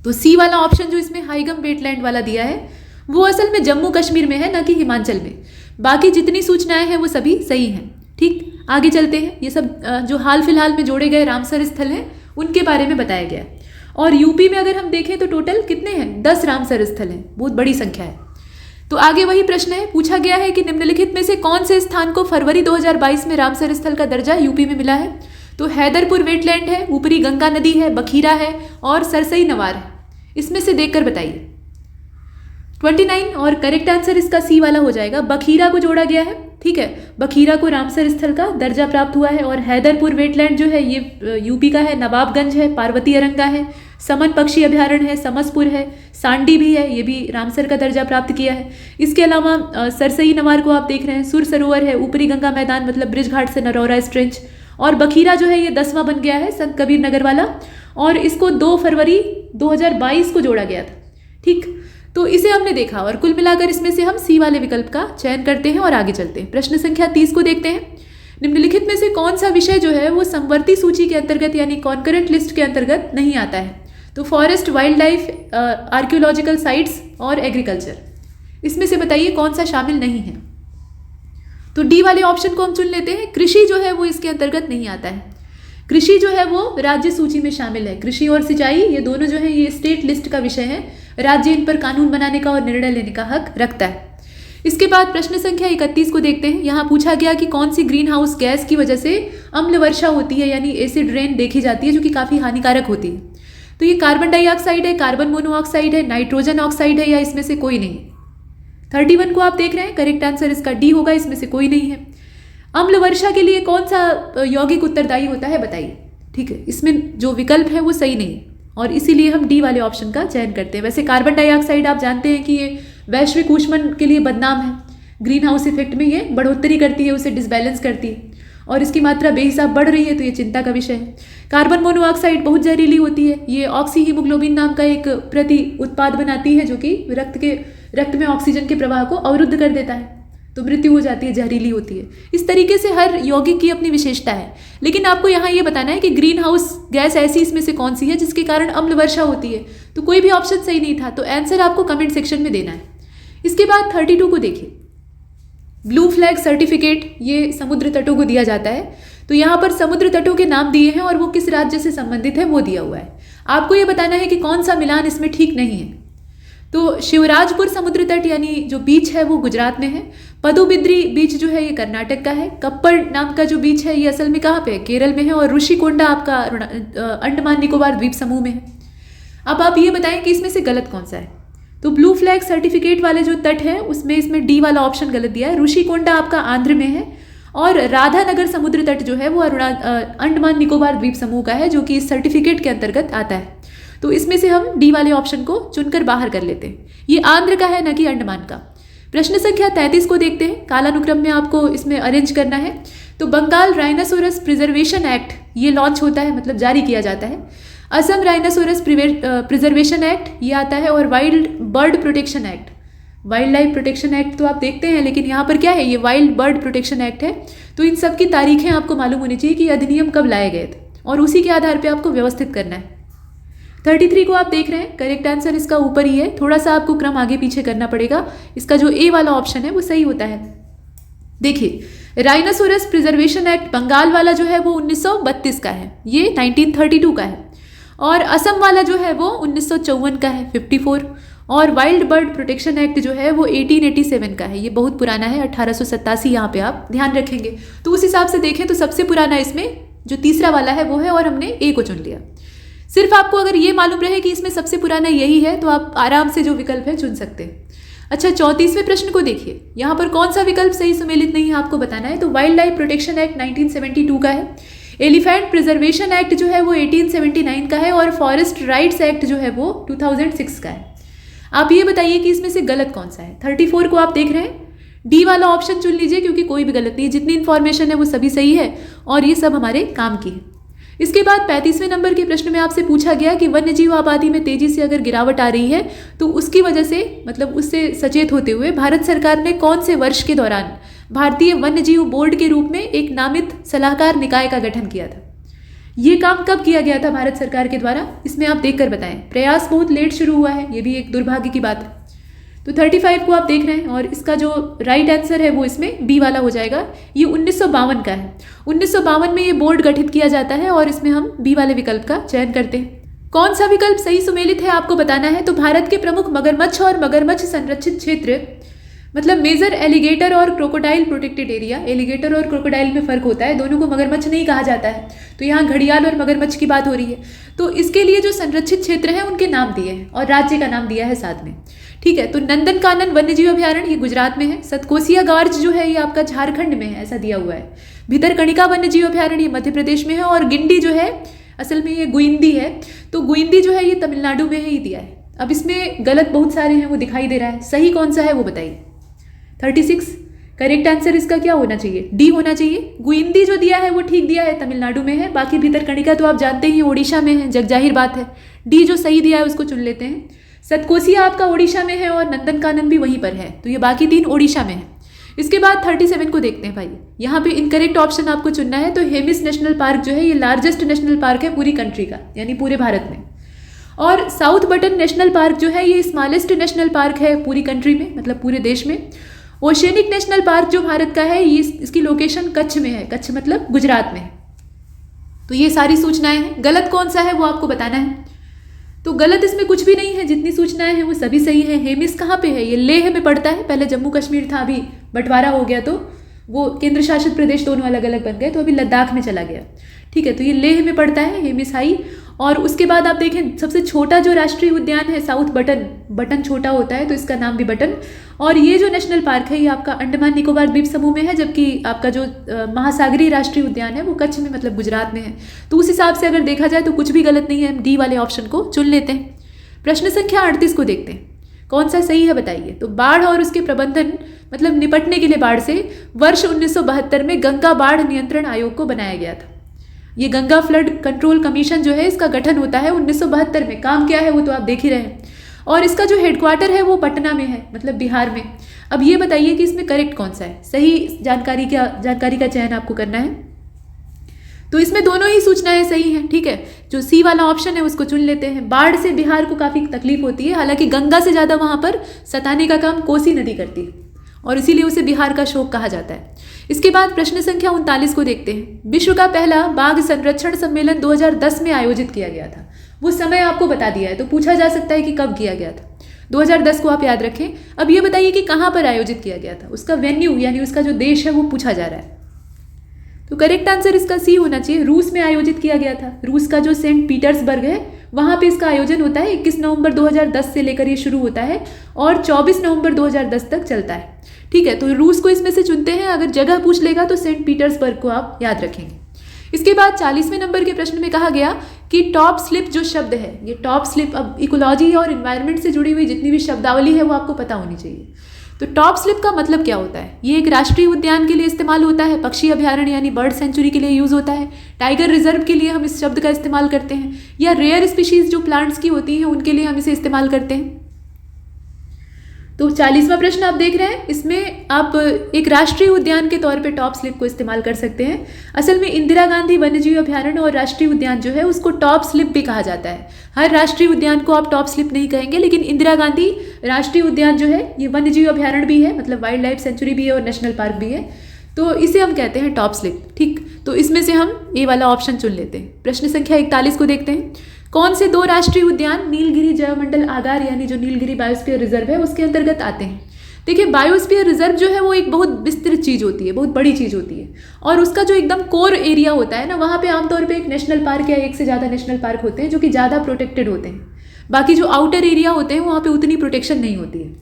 तो सी वाला ऑप्शन जो इसमें हाईगम वेटलैंड वाला दिया है वो असल में जम्मू कश्मीर में है, ना कि हिमाचल में। बाकी जितनी सूचनाएं हैं वो सभी सही हैं, ठीक। आगे चलते हैं। ये सब जो हाल फिलहाल में जोड़े गए रामसर स्थल हैं उनके बारे में बताया गया है। और यूपी में अगर हम देखें तो टोटल कितने हैं, 10 रामसर स्थल हैं, बहुत बड़ी संख्या है। तो आगे वही प्रश्न है, पूछा गया है कि निम्नलिखित में से कौन से स्थान को फरवरी 2022 में रामसर स्थल का दर्जा यूपी में मिला है। तो हैदरपुर वेटलैंड है, ऊपरी गंगा नदी है, बखीरा है और सरसई नवार है। इसमें से देखकर बताइए। 29 और करेक्ट आंसर इसका सी वाला हो जाएगा। बखीरा को जोड़ा गया है, ठीक है, बखीरा को रामसर स्थल का दर्जा प्राप्त हुआ है। और हैदरपुर वेटलैंड जो है ये यूपी का है, नवाबगंज है, पार्वती अरंगा है, समन पक्षी अभ्यारण्य है, समसपुर है, सांडी भी है, ये भी रामसर का दर्जा प्राप्त किया है। इसके अलावा सरसई नवार को आप देख रहे हैं, सुर सरोवर है, ऊपरी गंगा मैदान मतलब ब्रिज घाट से नरौरा स्ट्रेंच। और बखीरा जो है ये 10वां बन गया है, संत कबीर नगर वाला, और इसको 2 फरवरी 2022 को जोड़ा गया था, ठीक। तो इसे हमने देखा और कुल मिलाकर इसमें से हम सी वाले विकल्प का चयन करते हैं और आगे चलते हैं। प्रश्न संख्या 30 को देखते हैं। निम्नलिखित में से कौन सा विषय जो है वो समवर्ती सूची के अंतर्गत यानी कॉन्करेंट लिस्ट के अंतर्गत नहीं आता है। तो forest, wild life, archaeological sites और एग्रीकल्चर, इसमें से बताइए कौन सा शामिल नहीं है। तो डी वाले ऑप्शन को हम चुन लेते हैं। कृषि जो है वो इसके अंतर्गत नहीं आता है। कृषि जो है वो राज्य सूची में शामिल है। कृषि और सिंचाई ये दोनों जो है ये स्टेट लिस्ट का विषय है। राज्य इन पर कानून बनाने का और निर्णय लेने का हक रखता है। इसके बाद प्रश्न संख्या 31 को देखते हैं। यहाँ पूछा गया कि कौन सी ग्रीन हाउस गैस की वजह से अम्ल वर्षा होती है यानी एसिड रेन देखी जाती है, जो कि काफ़ी हानिकारक होती है। तो ये कार्बन डाइऑक्साइड है, कार्बन मोनोऑक्साइड है, नाइट्रोजन ऑक्साइड है, या इसमें से कोई नहीं। 31 को आप देख रहे हैं, करेक्ट आंसर इसका डी होगा, इसमें से कोई नहीं है। अम्ल वर्षा के लिए कौन सा यौगिक उत्तरदायी होता है बताइए, ठीक है। इसमें जो विकल्प है वो सही नहीं और इसीलिए हम डी वाले ऑप्शन का चयन करते हैं। वैसे कार्बन डाइऑक्साइड आप जानते हैं कि ये वैश्विक ऊष्मन के लिए बदनाम है। ग्रीन हाउस इफेक्ट में ये बढ़ोतरी करती है, उसे डिसबैलेंस करती है और इसकी मात्रा बेहिसाब बढ़ रही है, तो ये चिंता का विषय है। कार्बन मोनोऑक्साइड बहुत जहरीली होती है। ये ऑक्सी हीमोग्लोबिन नाम का एक प्रति उत्पाद बनाती है जो कि रक्त में ऑक्सीजन के प्रवाह को अवरुद्ध कर देता है, तो मृत्यु हो जाती है, जहरीली होती है। इस तरीके से हर यौगिक की अपनी विशेषता है। लेकिन आपको यहाँ ये बताना है कि ग्रीन हाउस गैस ऐसी इसमें से कौन सी है जिसके कारण अम्ल वर्षा होती है। तो कोई भी ऑप्शन सही नहीं था, तो आंसर आपको कमेंट सेक्शन में देना है। इसके बाद 32 को देखिए। ब्लू फ्लैग सर्टिफिकेट ये समुद्र तटों को दिया जाता है। तो यहाँ पर समुद्र तटों के नाम दिए हैं और वो किस राज्य से संबंधित है वो दिया हुआ है। आपको ये बताना है कि कौन सा मिलान इसमें ठीक नहीं है। तो शिवराजपुर समुद्र तट यानी जो बीच है वो गुजरात में है। पदुबिद्री बीच जो है ये कर्नाटक का है। कप्पड़ नाम का जो बीच है ये असल में कहाँ पे है, केरल में है। और ऋषिकोंडा आपका अंडमान निकोबार द्वीप समूह में है। अब आप ये बताएं कि इसमें से गलत कौन सा है। तो ब्लू फ्लैग सर्टिफिकेट वाले जो तट है उसमें इसमें डी वाला ऑप्शन गलत दिया है। ऋषिकोंडा आपका आंध्र में है और राधानगर समुद्र तट जो है वो अंडमान निकोबार द्वीप समूह का है, जो कि इस सर्टिफिकेट के अंतर्गत आता है। तो इसमें से हम डी वाले ऑप्शन को चुनकर बाहर कर लेते हैं। ये आंध्र का है, न कि अंडमान का। प्रश्न संख्या 33 को देखते हैं। कालानुक्रम में आपको इसमें अरेंज करना है। तो बंगाल राइनोसोरस प्रिजर्वेशन एक्ट ये लॉन्च होता है, मतलब जारी किया जाता है। असम राइनोसोरस प्रिजर्वेशन एक्ट ये आता है, और wild bird protection act, wild life protection act तो आप देखते हैं, लेकिन यहाँ पर क्या है, ये वाइल्ड बर्ड प्रोटेक्शन एक्ट है। तो इन सब की तारीखें आपको मालूम होनी चाहिए कि अधिनियम कब लाए गए थे, और उसी के आधार पर आपको व्यवस्थित करना है। 33 को आप देख रहे हैं, करेक्ट आंसर इसका ऊपर ही है। थोड़ा सा आपको क्रम आगे पीछे करना पड़ेगा। इसका जो ए वाला ऑप्शन है वो सही होता है। देखिए, राइनोसोरस प्रिजर्वेशन एक्ट बंगाल वाला जो है वो 1932 का है, ये 1932 का है। और असम वाला जो है वो 1954 का है, 54। और वाइल्ड बर्ड प्रोटेक्शन एक्ट जो है वो 1887 का है, ये बहुत पुराना है, 1887 यहाँ पे आप ध्यान रखेंगे। तो उस हिसाब से देखें तो सबसे पुराना इसमें जो तीसरा वाला है वो है, और हमने ए को चुन लिया। सिर्फ आपको अगर ये मालूम रहे कि इसमें सबसे पुराना यही है तो आप आराम से जो विकल्प है चुन सकते हैं। अच्छा, 34वें प्रश्न को देखिए। यहाँ पर कौन सा विकल्प सही सुमेलित नहीं है आपको बताना है। तो वाइल्ड लाइफ प्रोटेक्शन एक्ट 1972 का है, एलिफेंट प्रिजर्वेशन एक्ट जो है वो 1879 का है, और फॉरेस्ट राइट्स एक्ट जो है वो 2006 का है। आप ये बताइए कि इसमें से गलत कौन सा है। 34 को आप देख रहे हैं, डी वाला ऑप्शन चुन लीजिए, क्योंकि कोई भी गलत नहीं है, जितनी इन्फॉर्मेशन है वो सभी सही है और ये सब हमारे काम की है। इसके बाद 35वें नंबर के प्रश्न में आपसे पूछा गया कि वन्यजीव आबादी में तेजी से अगर गिरावट आ रही है तो उसकी वजह से, मतलब उससे सचेत होते हुए भारत सरकार ने कौन से वर्ष के दौरान भारतीय वन्यजीव बोर्ड के रूप में एक नामित सलाहकार निकाय का गठन किया था। ये काम कब किया गया था भारत सरकार के द्वारा, इसमें आप देखकर बताएं। प्रयास बहुत लेट शुरू हुआ है, ये भी एक दुर्भाग्य की बात है। तो 35 को आप देख रहे हैं, और इसका जो राइट आंसर है वो इसमें बी वाला हो जाएगा। ये 1952 का है। 1952 में ये बोर्ड गठित किया जाता है, और इसमें हम बी वाले विकल्प का चयन करते हैं। कौन सा विकल्प सही सुमेलित है आपको बताना है। तो भारत के प्रमुख मगरमच्छ और मगरमच्छ संरक्षित क्षेत्र, मतलब मेजर एलिगेटर और क्रोकोडाइल प्रोटेक्टेड एरिया। एलिगेटर और क्रोकोडाइल में फर्क होता है, दोनों को मगरमच्छ नहीं कहा जाता है। तो यहाँ घड़ियाल और मगरमच्छ की बात हो रही है। तो इसके लिए जो संरक्षित क्षेत्र हैं उनके नाम दिए हैं, और राज्य का नाम दिया है साथ में। ठीक है, तो नंदनकानन वन्यजीव अभयारण्य ये गुजरात में है। सतकोसिया गार्ज जो है ये आपका झारखंड में है, ऐसा दिया हुआ है। भितरकणिका वन्यजीव अभयारण्य ये मध्य प्रदेश में है, और गिंडी जो है असल में ये गुइंदी है। तो गुइंदी जो है ये तमिलनाडु में ही दिया है। अब इसमें गलत बहुत सारे हैं, वो दिखाई दे रहा है। सही कौन सा है वो बताइए। 36 करेक्ट आंसर इसका क्या होना चाहिए, डी होना चाहिए। गुइंदी जो दिया है वो ठीक दिया है, तमिलनाडु में है। बाकी भितरकणिका तो आप जानते ही उड़ीसा में है, जगजाहिर बात है। डी जो सही दिया है उसको चुन लेते हैं। सतकोसिया आपका उड़ीसा में है, और नंदनकानन भी वहीं पर है। तो ये बाकी तीन उड़ीसा में है। इसके बाद 37 को देखते हैं भाई। यहाँ पे इनकरेक्ट ऑप्शन आपको चुनना है। तो हेमिस नेशनल पार्क जो है ये लार्जेस्ट नेशनल पार्क है पूरी कंट्री का, यानी पूरे भारत में। और साउथ बटन नेशनल पार्क जो है ये स्मॉलेस्ट नेशनल पार्क है पूरी कंट्री में, मतलब पूरे देश में। ओशेनिक नेशनल पार्क जो भारत का है ये इसकी लोकेशन कच्छ में है, कच्छ मतलब गुजरात में है। तो ये सारी सूचनाएं हैं। गलत कौन सा है वो आपको बताना है। तो गलत इसमें कुछ भी नहीं है, जितनी सूचनाएं हैं वो सभी सही है। हेमिस कहाँ पे है, ये लेह में पड़ता है। पहले जम्मू कश्मीर था, अभी बंटवारा हो गया तो वो केंद्र शासित प्रदेश दोनों अलग अलग बन गए, तो अभी लद्दाख में चला गया। ठीक है, तो ये लेह में पड़ता है, हेमिस हाई। और उसके बाद आप देखें सबसे छोटा जो राष्ट्रीय उद्यान है साउथ बटन, बटन छोटा होता है तो इसका नाम भी बटन। और ये जो नेशनल पार्क है ये आपका अंडमान निकोबार द्वीप समूह में है, जबकि आपका जो महासागरीय राष्ट्रीय उद्यान है वो कच्छ में, मतलब गुजरात में है। तो उस हिसाब से अगर देखा जाए तो कुछ भी गलत नहीं है, हम डी वाले ऑप्शन को चुन लेते हैं। प्रश्न संख्या 38 को देखते हैं, कौन सा सही है बताइए। तो बाढ़ और उसके प्रबंधन, मतलब निपटने के लिए बाढ़ से, वर्ष 1972 में गंगा बाढ़ नियंत्रण आयोग को बनाया गया था। ये गंगा फ्लड कंट्रोल कमीशन जो है इसका गठन होता है 1972 में। काम क्या है वो तो आप देख ही रहे हैं। और इसका जो हेडक्वार्टर है वो पटना में है, मतलब बिहार में। अब ये बताइए कि इसमें करेक्ट कौन सा है। सही जानकारी का चयन आपको करना है। तो इसमें दोनों ही सूचनाएं सही हैं। ठीक है, जो सी वाला ऑप्शन है उसको चुन लेते हैं। बाढ़ से बिहार को काफ़ी तकलीफ होती है, हालांकि गंगा से ज़्यादा वहाँ पर सताने का काम कोसी नदी करती है, और इसीलिए उसे बिहार का शोक कहा जाता है। इसके बाद प्रश्न संख्या 39 को देखते हैं। विश्व का पहला बाघ संरक्षण सम्मेलन 2010 में आयोजित किया गया था। वो समय आपको बता दिया है, तो पूछा जा सकता है कि कब किया गया था। 2010 को आप याद रखें। अब ये बताइए कि कहाँ पर आयोजित किया गया था, उसका वेन्यू यानी उसका जो देश है वो पूछा जा रहा है। तो करेक्ट आंसर इसका सी होना चाहिए। रूस में आयोजित किया गया था। रूस का जो सेंट पीटर्सबर्ग है वहाँ पे इसका आयोजन होता है। 21 नवंबर 2010 से लेकर ये शुरू होता है और 24 नवंबर 2010 तक चलता है। ठीक है, तो रूस को इसमें से चुनते हैं। अगर जगह पूछ लेगा तो सेंट पीटर्सबर्ग को आप याद रखेंगे। इसके बाद 40वें नंबर के प्रश्न में कहा गया कि टॉप स्लिप जो शब्द है, ये टॉप स्लिप, अब इकोलॉजी और इन्वायरमेंट से जुड़ी हुई जितनी भी शब्दावली है वो आपको पता होनी चाहिए। तो टॉप स्लिप का मतलब क्या होता है? ये एक राष्ट्रीय उद्यान के लिए इस्तेमाल होता है, पक्षी अभ्यारण्य यानी बर्ड सेंचुरी के लिए यूज़ होता है, टाइगर रिजर्व के लिए हम इस शब्द का इस्तेमाल करते हैं, या रेयर स्पीशीज़ जो प्लांट्स की होती हैं उनके लिए हम इसे इस्तेमाल करते हैं। तो 40वां प्रश्न आप देख रहे हैं, इसमें आप एक राष्ट्रीय उद्यान के तौर पे टॉप स्लिप को इस्तेमाल कर सकते हैं। असल में इंदिरा गांधी वन्यजीव अभ्यारण्य और राष्ट्रीय उद्यान जो है उसको टॉप स्लिप भी कहा जाता है। हर राष्ट्रीय उद्यान को आप टॉप स्लिप नहीं कहेंगे, लेकिन इंदिरा गांधी राष्ट्रीय उद्यान जो है ये वन्यजीव अभ्यारण्य भी है, मतलब वाइल्ड लाइफ सेंचुरी भी है और नेशनल पार्क भी है, तो इसे हम कहते हैं टॉप स्लिप। ठीक, तो इसमें से हम ए वाला ऑप्शन चुन लेते हैं। प्रश्न संख्या 41 को देखते हैं। कौन से 2 राष्ट्रीय उद्यान नीलगिरी जैवमंडल आगार यानी जो नीलगिरी बायोस्फीयर रिजर्व है उसके अंतर्गत आते हैं? देखिए, बायोस्फीयर रिजर्व जो है वो एक बहुत विस्तृत चीज़ होती है, बहुत बड़ी चीज़ होती है, और उसका जो एकदम कोर एरिया होता है ना, वहाँ पे आमतौर पे एक नेशनल पार्क या एक से ज़्यादा नेशनल पार्क होते हैं जो कि ज़्यादा प्रोटेक्टेड होते हैं। बाकी जो आउटर एरिया होते हैं वहाँ पे उतनी प्रोटेक्शन नहीं होती है।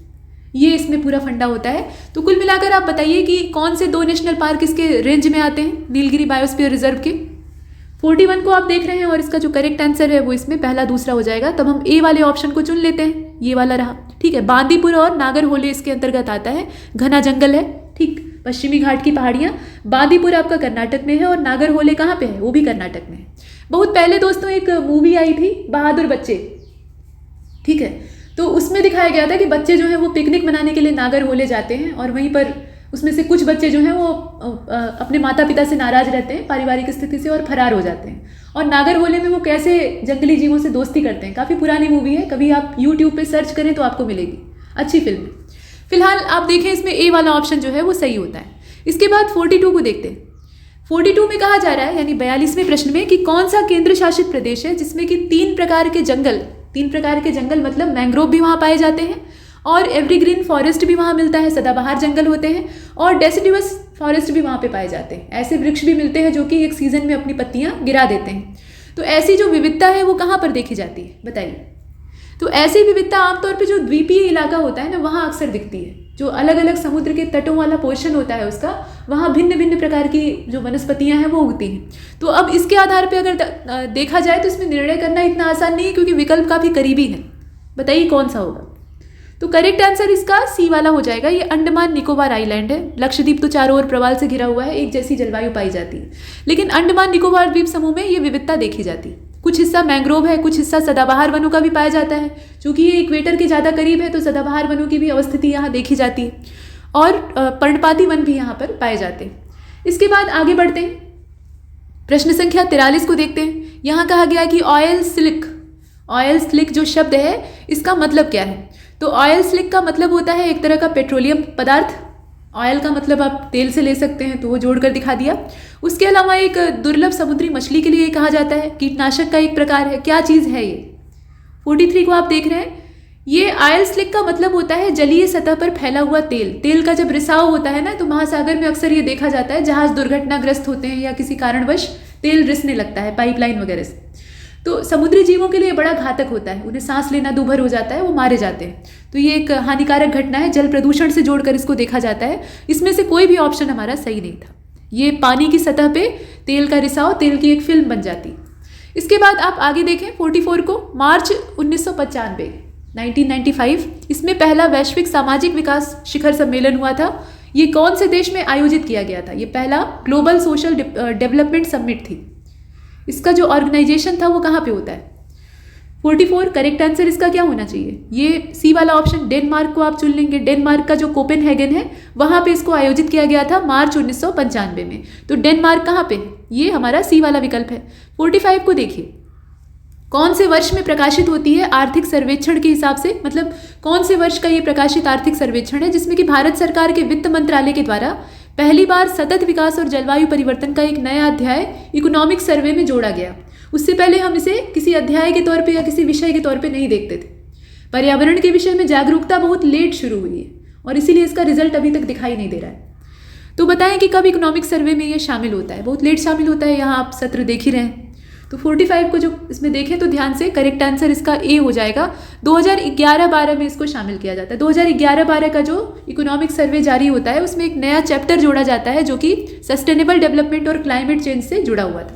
ये इसमें पूरा फंडा होता है। तो कुल मिलाकर आप बताइए कि कौन से 2 नेशनल पार्क इसके रेंज में आते हैं नीलगिरी बायोस्फीयर रिजर्व के? 41 को आप देख रहे हैं और इसका जो करेक्ट आंसर है वो इसमें पहला दूसरा हो जाएगा। तब हम ए वाले ऑप्शन को चुन लेते हैं, ये वाला रहा। ठीक है, बांदीपुर और नागरहोले इसके अंतर्गत आता है। घना जंगल है, ठीक, पश्चिमी घाट की पहाड़ियाँ। बांदीपुर आपका कर्नाटक में है और नागरहोले कहाँ पे है? वो भी कर्नाटक में है। बहुत पहले दोस्तों एक मूवी आई थी बहादुर बच्चे, ठीक है, तो उसमें दिखाया गया था कि बच्चे जो हैं वो पिकनिक मनाने के लिए नागरहोले जाते हैं और वहीं पर उसमें से कुछ बच्चे जो हैं वो अपने माता पिता से नाराज़ रहते हैं पारिवारिक स्थिति से और फरार हो जाते हैं, और नागरहोले में वो कैसे जंगली जीवों से दोस्ती करते हैं। काफ़ी पुरानी मूवी है, कभी आप यूट्यूब पे सर्च करें तो आपको मिलेगी, अच्छी फिल्म है। फिलहाल आप देखें इसमें ए वाला ऑप्शन जो है वो सही होता है। इसके बाद 42 को देखते हैं। 42 में कहा जा रहा है, यानी 42वें प्रश्न में, कि कौन सा केंद्र शासित प्रदेश है जिसमें कि 3 प्रकार के जंगल मतलब मैंग्रोव भी वहाँ पाए जाते हैं और एवरग्रीन फॉरेस्ट भी वहाँ मिलता है, सदाबहार जंगल होते हैं, और डेसिडुअस फॉरेस्ट भी वहाँ पे पाए जाते हैं। ऐसे वृक्ष भी मिलते हैं जो कि एक सीजन में अपनी पत्तियाँ गिरा देते हैं। तो ऐसी जो विविधता है वो कहाँ पर देखी जाती है बताइए? तो ऐसी विविधता आमतौर पे जो द्वीपीय इलाका होता है ना वहाँ अक्सर दिखती है। जो अलग अलग समुद्र के तटों वाला पोर्शन होता है उसका, वहाँ भिन्न भिन्न प्रकार की जो वनस्पतियाँ हैं वो उगती हैं। तो अब इसके आधार पे अगर देखा जाए तो इसमें निर्णय करना इतना आसान नहीं है, क्योंकि विकल्प काफ़ी करीबी है। बताइए कौन सा होगा? तो करेक्ट आंसर इसका सी वाला हो जाएगा। ये अंडमान निकोबार आइलैंड है। लक्षद्वीप तो चारों ओर प्रवाल से घिरा हुआ है, एक जैसी जलवायु पाई जाती है, लेकिन अंडमान निकोबार द्वीप समूह में ये विविधता देखी जाती है। कुछ हिस्सा मैंग्रोव है, कुछ हिस्सा सदाबहार वनों का भी पाया जाता है। चूँकि ये इक्वेटर के ज़्यादा करीब है तो सदाबहार वनों की भी अवस्थिति यहाँ देखी जाती है, और पर्णपाती वन भी यहाँ पर पाए जाते हैं। इसके बाद आगे बढ़ते हैं, प्रश्न संख्या 43 को देखते हैं। यहाँ कहा गया कि ऑयल स्लिक जो शब्द है इसका मतलब क्या है? तो ऑयल स्लिक का मतलब होता है एक तरह का पेट्रोलियम पदार्थ। ऑयल का मतलब आप तेल से ले सकते हैं, तो वो जोड़कर दिखा दिया। उसके अलावा एक दुर्लभ समुद्री मछली के लिए कहा जाता है, कीटनाशक का एक प्रकार है। क्या चीज़ है ये? 43 को आप देख रहे हैं। ये ऑयल स्लिक का मतलब होता है जलीय सतह पर फैला हुआ तेल का जब रिसाव होता है ना, तो महासागर में अक्सर ये देखा जाता है, जहाज दुर्घटनाग्रस्त होते हैं या किसी कारणवश तेल रिसने लगता है पाइपलाइन वगैरह से, तो समुद्री जीवों के लिए बड़ा घातक होता है। उन्हें सांस लेना दूभर हो जाता है, वो मारे जाते हैं। तो ये एक हानिकारक घटना है। जल प्रदूषण से जोड़कर इसको देखा जाता है। इसमें से कोई भी ऑप्शन हमारा सही नहीं था। ये पानी की सतह पे तेल का रिसाव, तेल की एक फिल्म बन जाती। इसके बाद आप आगे देखें 44 को। मार्च 1995 इसमें पहला वैश्विक सामाजिक विकास शिखर सम्मेलन हुआ था। ये कौन से देश में आयोजित किया गया था? ये पहला ग्लोबल सोशल डेवलपमेंट समिट थी। इसका जो ऑर्गेनाइजेशन था वो कहाँ पे होता है? 44 करेक्ट आंसर इसका क्या होना चाहिए? ये सी वाला ऑप्शन, डेनमार्क को आप चुन लेंगे। डेनमार्क का जो कोपेनहेगन है वहाँ पे इसको आयोजित किया गया था मार्च 1995 में। तो डेनमार्क कहाँ पे? ये हमारा सी वाला विकल्प है। 45 को देखिए, कौन से वर्ष में प्रकाशित होती है आर्थिक सर्वेक्षण के हिसाब से, मतलब कौन से वर्ष का ये प्रकाशित आर्थिक सर्वेक्षण है जिसमें कि भारत सरकार के वित्त मंत्रालय के द्वारा पहली बार सतत विकास और जलवायु परिवर्तन का एक नया अध्याय इकोनॉमिक सर्वे में जोड़ा गया। उससे पहले हम इसे किसी अध्याय के तौर पे या किसी विषय के तौर पे नहीं देखते थे। पर्यावरण के विषय में जागरूकता बहुत लेट शुरू हुई है और इसीलिए इसका रिजल्ट अभी तक दिखाई नहीं दे रहा है। तो बताएं कि कब इकोनॉमिक सर्वे में ये शामिल होता है? बहुत लेट शामिल होता है। यहाँ आप सत्र देख ही रहे हैं। तो 45 को जो इसमें देखें तो ध्यान से करेक्ट आंसर इसका ए हो जाएगा। 2011-12 में इसको शामिल किया जाता है। 2011-12 का जो इकोनॉमिक सर्वे जारी होता है उसमें एक नया चैप्टर जोड़ा जाता है जो कि सस्टेनेबल डेवलपमेंट और क्लाइमेट चेंज से जुड़ा हुआ था।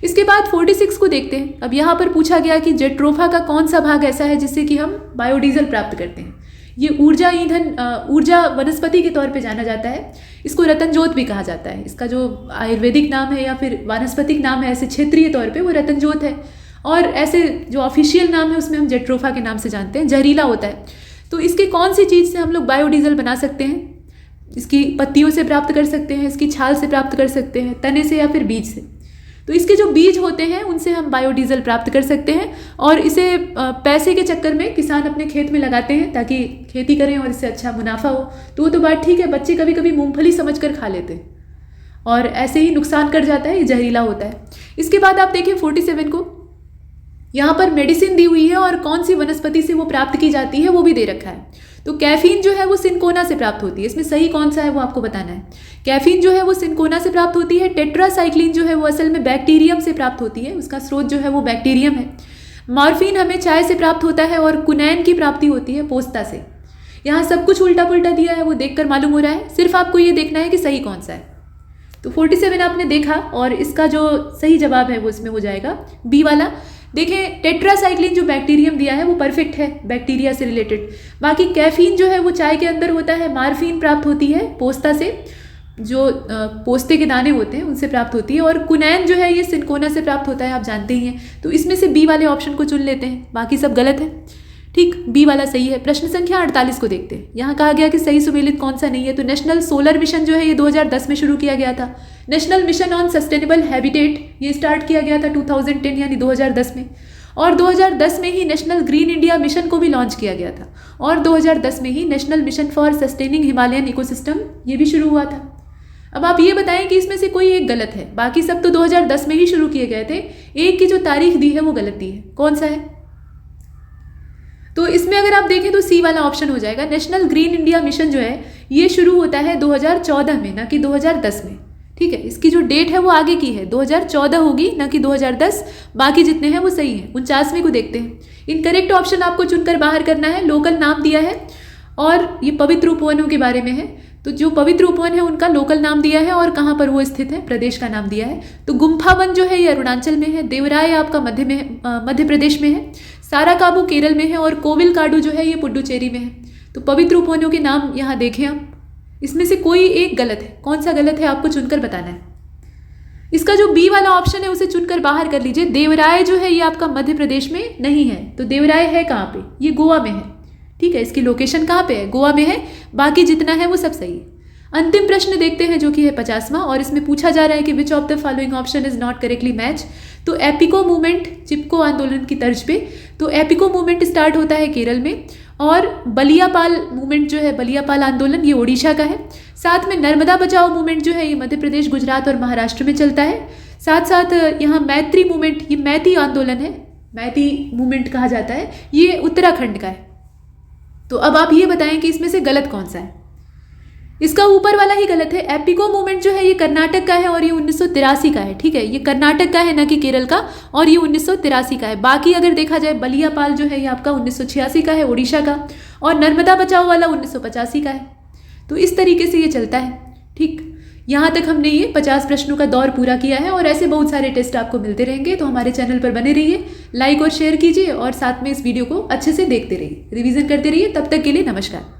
इसके बाद 46 को देखते हैं। अब यहाँ पर पूछा गया कि जेट्रोफा का कौन सा भाग ऐसा है जिससे कि हम बायोडीजल प्राप्त करते हैं। ये ऊर्जा वनस्पति के तौर पे जाना जाता है। इसको रतनजोत भी कहा जाता है। इसका जो आयुर्वेदिक नाम है या फिर वानस्पतिक नाम है ऐसे क्षेत्रीय तौर पे वो रतनजोत है, और ऐसे जो ऑफिशियल नाम है उसमें हम जेट्रोफा के नाम से जानते हैं। जहरीला होता है। तो इसके कौन सी चीज़ से हम लोग बायोडीजल बना सकते हैं? इसकी पत्तियों से प्राप्त कर सकते हैं, इसकी छाल से प्राप्त कर सकते हैं, तने से या फिर बीज से। तो इसके जो बीज होते हैं उनसे हम बायोडीजल प्राप्त कर सकते हैं, और इसे पैसे के चक्कर में किसान अपने खेत में लगाते हैं ताकि खेती करें और इससे अच्छा मुनाफा हो। तो वो तो बात ठीक है, बच्चे कभी कभी मूंगफली समझकर खा लेते हैं और ऐसे ही नुकसान कर जाता है, ये जहरीला होता है। इसके बाद आप देखें 47 को, यहाँ पर मेडिसिन दी हुई है और कौन सी वनस्पति से वो प्राप्त की जाती है वो भी दे रखा है। तो कैफीन जो है वो सिनकोना से प्राप्त होती है। इसमें सही कौन सा है वो आपको बताना है। कैफीन जो है वो सिनकोना से प्राप्त होती है। टेट्रासाइक्लिन जो है वो असल में बैक्टीरियम से प्राप्त होती है, उसका स्रोत जो है वो बैक्टीरियम है। मॉर्फिन हमें चाय से प्राप्त होता है और कुनैन की प्राप्ति होती है पोस्ता से। यहाँ सब कुछ उल्टा पुल्टा दिया है, वो देखकर मालूम हो रहा है, सिर्फ आपको ये देखना है कि सही कौन सा है। तो 47 आपने देखा और इसका जो सही जवाब है वो इसमें हो जाएगा बी वाला। देखें टेट्रासाइक्लिन जो बैक्टीरियम दिया है वो परफेक्ट है, बैक्टीरिया से रिलेटेड। बाकी कैफीन जो है वो चाय के अंदर होता है। मार्फिन प्राप्त होती है पोस्ता से, जो पोस्ते के दाने होते हैं उनसे प्राप्त होती है। और कुनैन जो है ये सिनकोना से प्राप्त होता है, आप जानते ही हैं। तो इसमें से बी वाले ऑप्शन को चुन लेते हैं, बाकी सब गलत है। ठीक, बी वाला सही है। प्रश्न संख्या 48 को देखते हैं। यहाँ कहा गया कि सही सुमेलित कौन सा नहीं है। तो नेशनल सोलर मिशन जो है ये 2010 में शुरू किया गया था। National mission on sustainable habitat ये स्टार्ट किया गया था 2010 यानी 2010 में। और 2010 में ही नेशनल ग्रीन इंडिया मिशन को भी लॉन्च किया गया था। और 2010 में ही national mission for sustaining Himalayan ecosystem ये भी शुरू हुआ था। अब आप ये बताएं कि इसमें से कोई एक गलत है। बाकी सब तो 2010 में ही शुरू किए गए थे। एक की जो तारीख दी है वो गलत दी है। कौन सा है? तो इसमें अगर आप देखें तो सी वाला ऑप्शन हो जाएगा। नेशनल ग्रीन इंडिया मिशन जो है ये शुरू होता है 2014 में, ना कि 2010 में। ठीक है, इसकी जो डेट है वो आगे की है, 2014 होगी ना कि 2010। बाकी जितने हैं वो सही हैं। 49वें को देखते हैं। इनकरेक्ट ऑप्शन आपको चुनकर बाहर करना है। लोकल नाम दिया है और ये पवित्र उपवनों के बारे में है। तो जो पवित्र उपवन है उनका लोकल नाम दिया है और कहाँ पर वो स्थित है, प्रदेश का नाम दिया है। तो गुम्फा वन जो है ये अरुणाचल में है। देवराय आपका मध्य प्रदेश में है। साराकाबू केरल में है और कोविलकाडू जो है ये पुडुचेरी में है। तो पवित्र उपवनों के नाम यहाँ देखें आप, इसमें से कोई एक गलत है। कौन सा गलत है आपको चुनकर बताना है। इसका जो बी वाला ऑप्शन है उसे चुनकर बाहर कर लीजिए। देवराय जो है ये आपका मध्य प्रदेश में नहीं है। तो देवराय है कहाँ पे? ये गोवा में है। ठीक है, इसकी लोकेशन कहाँ पे है? गोवा में है। बाकी जितना है वो सब सही है। अंतिम प्रश्न देखते हैं जो कि है 50वां, और इसमें पूछा जा रहा है कि which of the following option is not correctly match. तो एपिको मूवमेंट चिपको आंदोलन की तर्ज पे, तो एपिको मूवमेंट स्टार्ट होता है केरल में, और बलियापाल मूवमेंट जो है, बलियापाल आंदोलन ये ओडिशा का है। साथ में नर्मदा बचाओ मूवमेंट जो है ये मध्य प्रदेश, गुजरात और महाराष्ट्र में चलता है। साथ साथ यहाँ मैत्री मूवमेंट, ये मैती आंदोलन है, मैती मूवमेंट कहा जाता है, ये उत्तराखंड का है। तो अब आप ये बताएं कि इसमें से गलत कौन सा है। इसका ऊपर वाला ही गलत है। एपिको मूवमेंट जो है ये कर्नाटक का है और ये 1983 का है। ठीक है, ये कर्नाटक का है ना कि केरल का, और ये 1983 का है। बाकी अगर देखा जाए बलियापाल जो है ये आपका 1986 का है, ओडिशा का, और नर्मदा बचाओ वाला 1985 का है। तो इस तरीके से ये चलता है। ठीक, यहाँ तक हमने ये 50 प्रश्नों का दौर पूरा किया है और ऐसे बहुत सारे टेस्ट आपको मिलते रहेंगे। तो हमारे चैनल पर बने रहिए, लाइक और शेयर कीजिए और साथ में इस वीडियो को अच्छे से देखते रहिए, रिवीजन करते रहिए। तब तक के लिए नमस्कार।